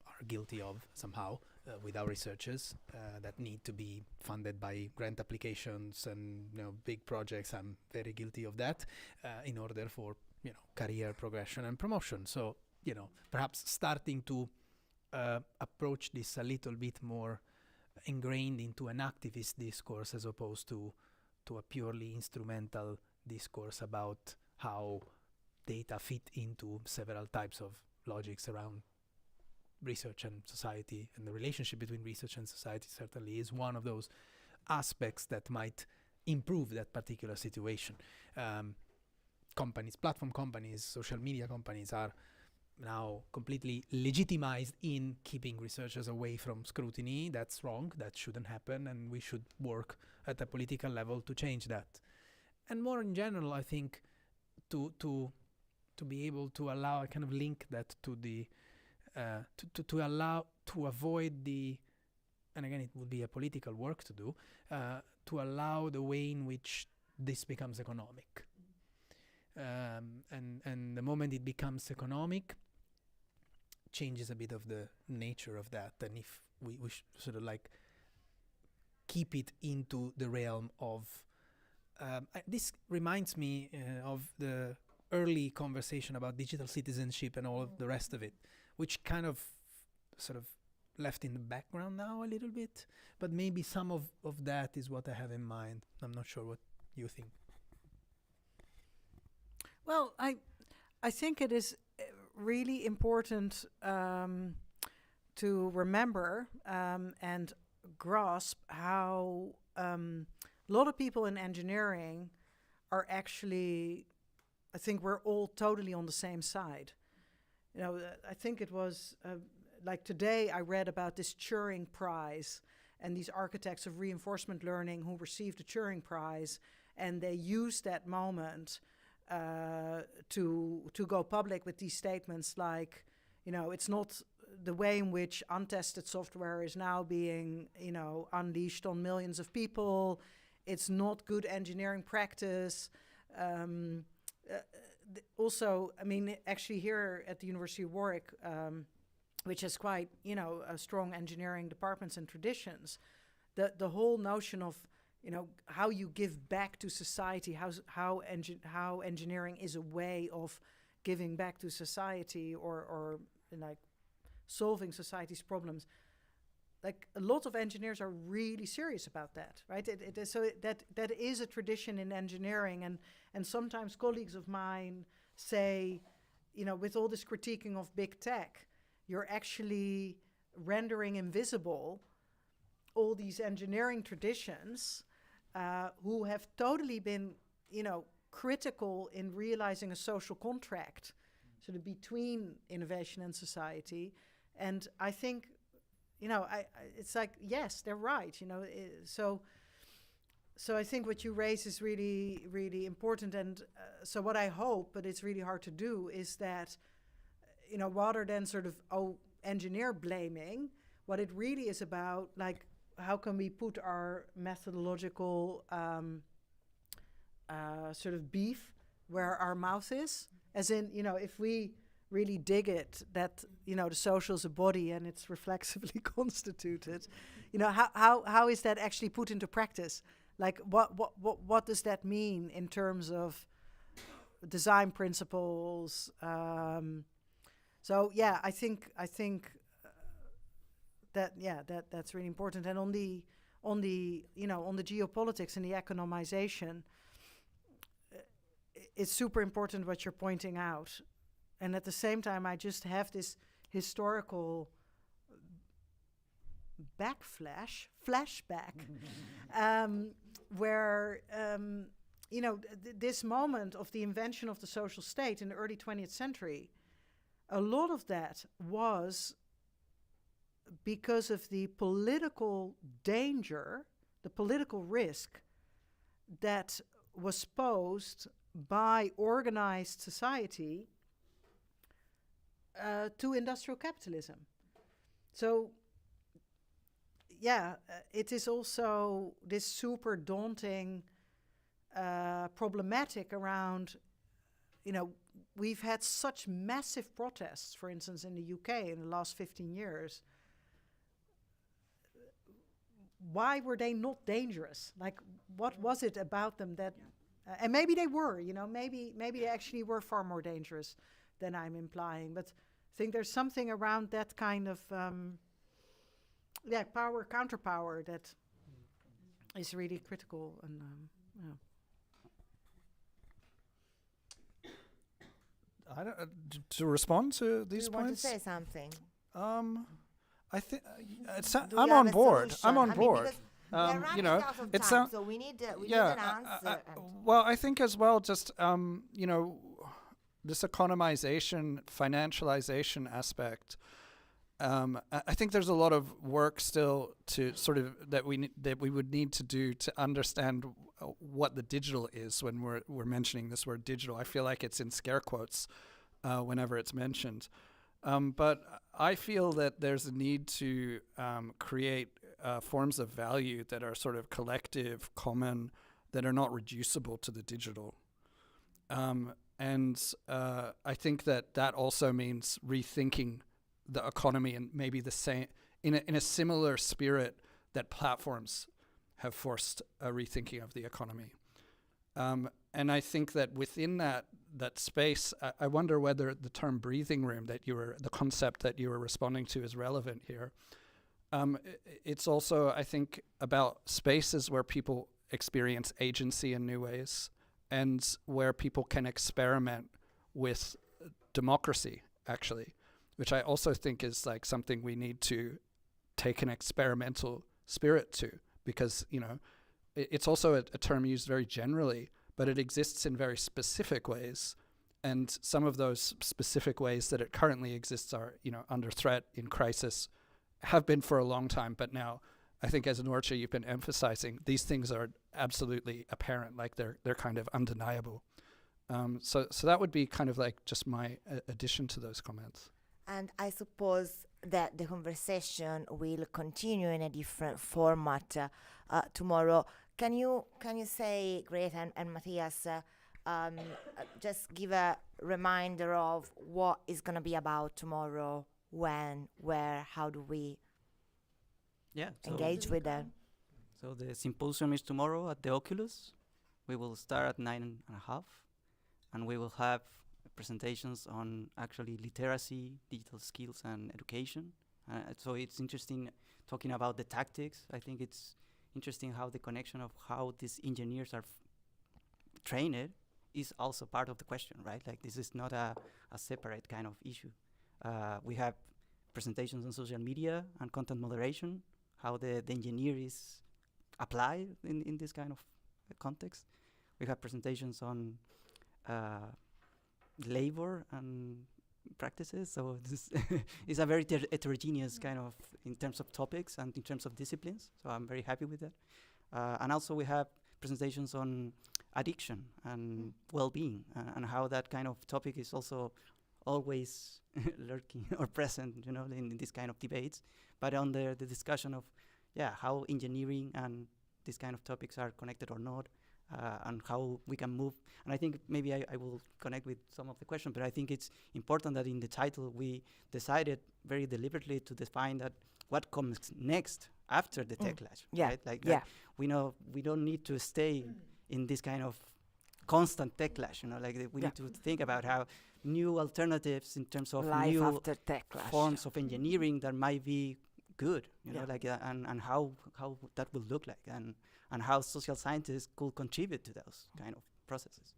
are guilty of somehow with our researchers that need to be funded by grant applications and big projects. I'm very guilty of that in order for career progression and promotion. So perhaps starting to approach this a little bit more ingrained into an activist discourse as opposed to a purely instrumental discourse about how data fit into several types of logics around research and society, and the relationship between research and society certainly is one of those aspects that might improve that particular situation. Companies, platform companies, social media companies are now completely legitimized in keeping researchers away from scrutiny. That's wrong. That shouldn't happen, and we should work at a political level to change that. And more in general, I think to be able to allow, I kind of link that to the to avoid the, and again it would be a political work to do, to allow the way in which this becomes economic. And the moment it becomes economic, changes a bit of the nature of that. And if we sort of like keep it into the realm of, this reminds me of the early conversation about digital citizenship and all of the rest of it, which kind of sort of left in the background now a little bit, but maybe some of that is what I have in mind. I'm not sure what you think. Well, I think it is really important to remember and grasp how a lot of people in engineering are actually, I think we're all totally on the same side. I think it was like today I read about this Turing Prize and these architects of reinforcement learning who received the Turing Prize, and they used that moment to go public with these statements like, it's not the way in which untested software is now being, unleashed on millions of people. It's not good engineering practice. Also, I mean, actually here at the University of Warwick, which has quite, strong engineering departments and traditions, the whole notion of, how you give back to society, how engineering is a way of giving back to society or like solving society's problems. Like a lot of engineers are really serious about that, right? That is a tradition in engineering, and sometimes colleagues of mine say, with all this critiquing of big tech, you're actually rendering invisible all these engineering traditions who have totally been, critical in realizing a social contract sort of between innovation and society. And I think, it's like, yes, they're right, So I think what you raise is really, really important. And so what I hope, but it's really hard to do, is that, rather than sort of, engineer blaming, what it really is about, like, how can we put our methodological sort of beef where our mouth is? As in, if we really dig it, that, the social is a body and it's reflexively constituted, how is that actually put into practice? Like, what does that mean in terms of design principles? So yeah, I think that's really important. And on the geopolitics and the economization, it's super important what you're pointing out. And at the same time, I just have this historical flashback, where, this moment of the invention of the social state in the early 20th century, a lot of that was because of the political danger, the political risk that was posed by organized society to industrial capitalism. So, it is also this super daunting problematic around, we've had such massive protests, for instance, in the UK in the last 15 years. Why were they not dangerous? Like, what was it about them that, and maybe they were, maybe they actually were far more dangerous than I'm implying. But I think there's something around that kind of, power, counterpower that is really critical. And I don't, to respond to these Do you want points. to say something? I think Do I'm you have on a board. solution? I'm on I mean, board. because we are running out of It time, so we need an answer. Well, I think as well, just this economization, financialization aspect. I think there's a lot of work still to sort of that we would need to do to understand what the digital is when we're mentioning this word digital. I feel like it's in scare quotes whenever it's mentioned. But I feel that there's a need to create forms of value that are sort of collective, common, that are not reducible to the digital. And I think that also means rethinking the economy and maybe the same in a similar spirit that platforms have forced a rethinking of the economy. And I think that within that space, I wonder whether the term breathing room the concept that you were responding to is relevant here. It's also, I think, about spaces where people experience agency in new ways and where people can experiment with democracy, actually, which I also think is like something we need to take an experimental spirit to, because, it's also a term used very generally, but it exists in very specific ways. And some of those specific ways that it currently exists are, under threat, in crisis, have been for a long time. But now, I think as Noortje, you've been emphasizing, these things are absolutely apparent, like they're kind of undeniable. So that would be kind of like just my addition to those comments. And I suppose that the conversation will continue in a different format tomorrow. Can you say, Greta and Matias, just give a reminder of what is going to be about tomorrow, when, where, how do we engage with that? So the symposium is tomorrow at the Oculus. We will start at 9:30, and we will have presentations on actually literacy, digital skills, and education. So it's interesting talking about the tactics. I think it's interesting how the connection of how these engineers are trained is also part of the question, right? Like, this is not a separate kind of issue. We have presentations on social media and content moderation, how the engineer is applied in this kind of context. We have presentations on labor and practices. So this is a very heterogeneous kind of in terms of topics and in terms of disciplines. So I'm very happy with that. And also we have presentations on addiction and well-being and how that kind of topic is also always lurking or present, you know, in this kind of debates. But on the discussion of, how engineering and these kind of topics are connected or not, and how we can move. And I think maybe I will connect with some of the questions, but I think it's important that in the title we decided very deliberately to define that what comes next after the techlash, right? Like we know we don't need to stay in this kind of constant techlash, you know, like we need to think about how new alternatives in terms of Life new after techlash. forms of engineering that might be good, you know, like and how that will look like, and how social scientists could contribute to those kind of processes.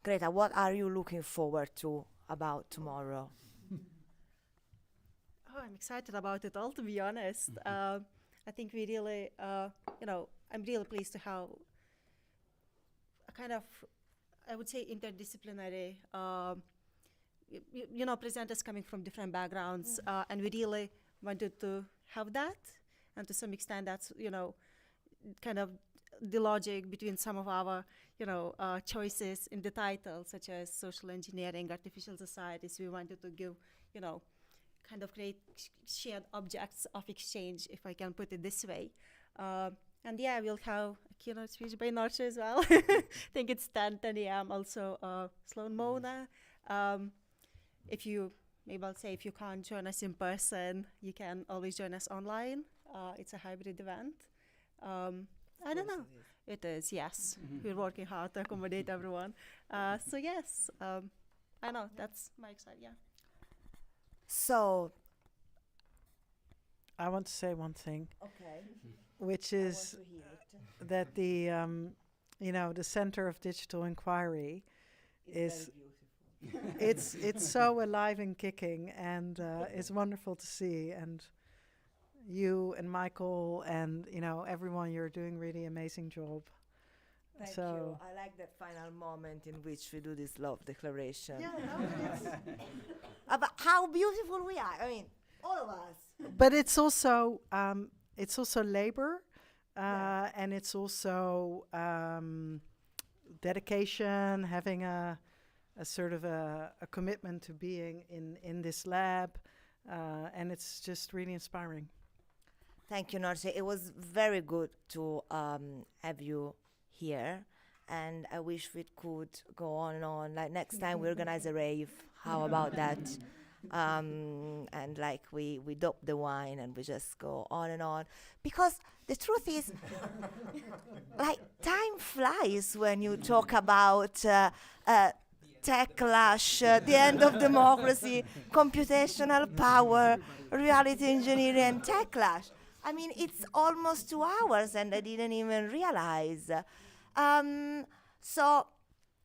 Greta, what are you looking forward to about tomorrow? Oh, I'm excited about it all, to be honest. I think we really, I'm really pleased to have a kind of, I would say, interdisciplinary, presenters coming from different backgrounds, and we really wanted to have that, and to some extent that's, kind of the logic between some of our, choices in the title, such as social engineering, artificial societies. We wanted to give, kind of create shared objects of exchange, if I can put it this way. And we'll have a keynote speech by Noortje as well. I think it's 10 a.m. also, Sloan Mona. If you can't join us in person, you can always join us online. It's a hybrid event. I don't know. It is, yes. We're working hard to accommodate everyone. So yes, I know, that's my excitement, So, I want to say one thing. Okay. Which is that the Center of Digital Inquiry is it's so alive and kicking, and it's wonderful to see. And you and Michael and everyone, you're doing really amazing job. Thank you. I like that final moment in which we do this love declaration. About how beautiful we are. I mean, all of us. But it's also labor, and it's also dedication, having a sort of a commitment to being in this lab, and it's just really inspiring. Thank you, Noortje. It was very good to have you here, and I wish we could go on and on. Like next time we organize a rave. How about that? And like we dope the wine and we just go on and on, because the truth is, like time flies when you talk about techlash, the end of democracy, computational power, reality engineering, and techlash. I mean, it's almost 2 hours and I didn't even realize. So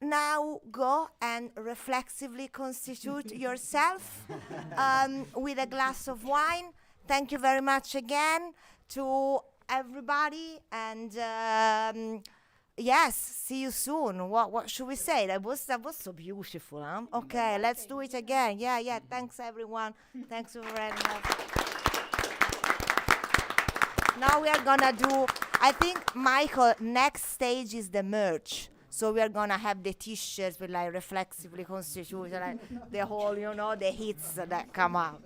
now go and reflexively constitute yourself with a glass of wine. Thank you very much again to everybody, and yes, see you soon. What should we say? That was so beautiful, huh? Okay, let's do it again. Yeah. Thanks everyone. Thanks for very much. Now we are gonna do, I think, Michael, next stage is the merch. So we are gonna have the t-shirts with like reflexively constituted, like the whole, the hits that come out.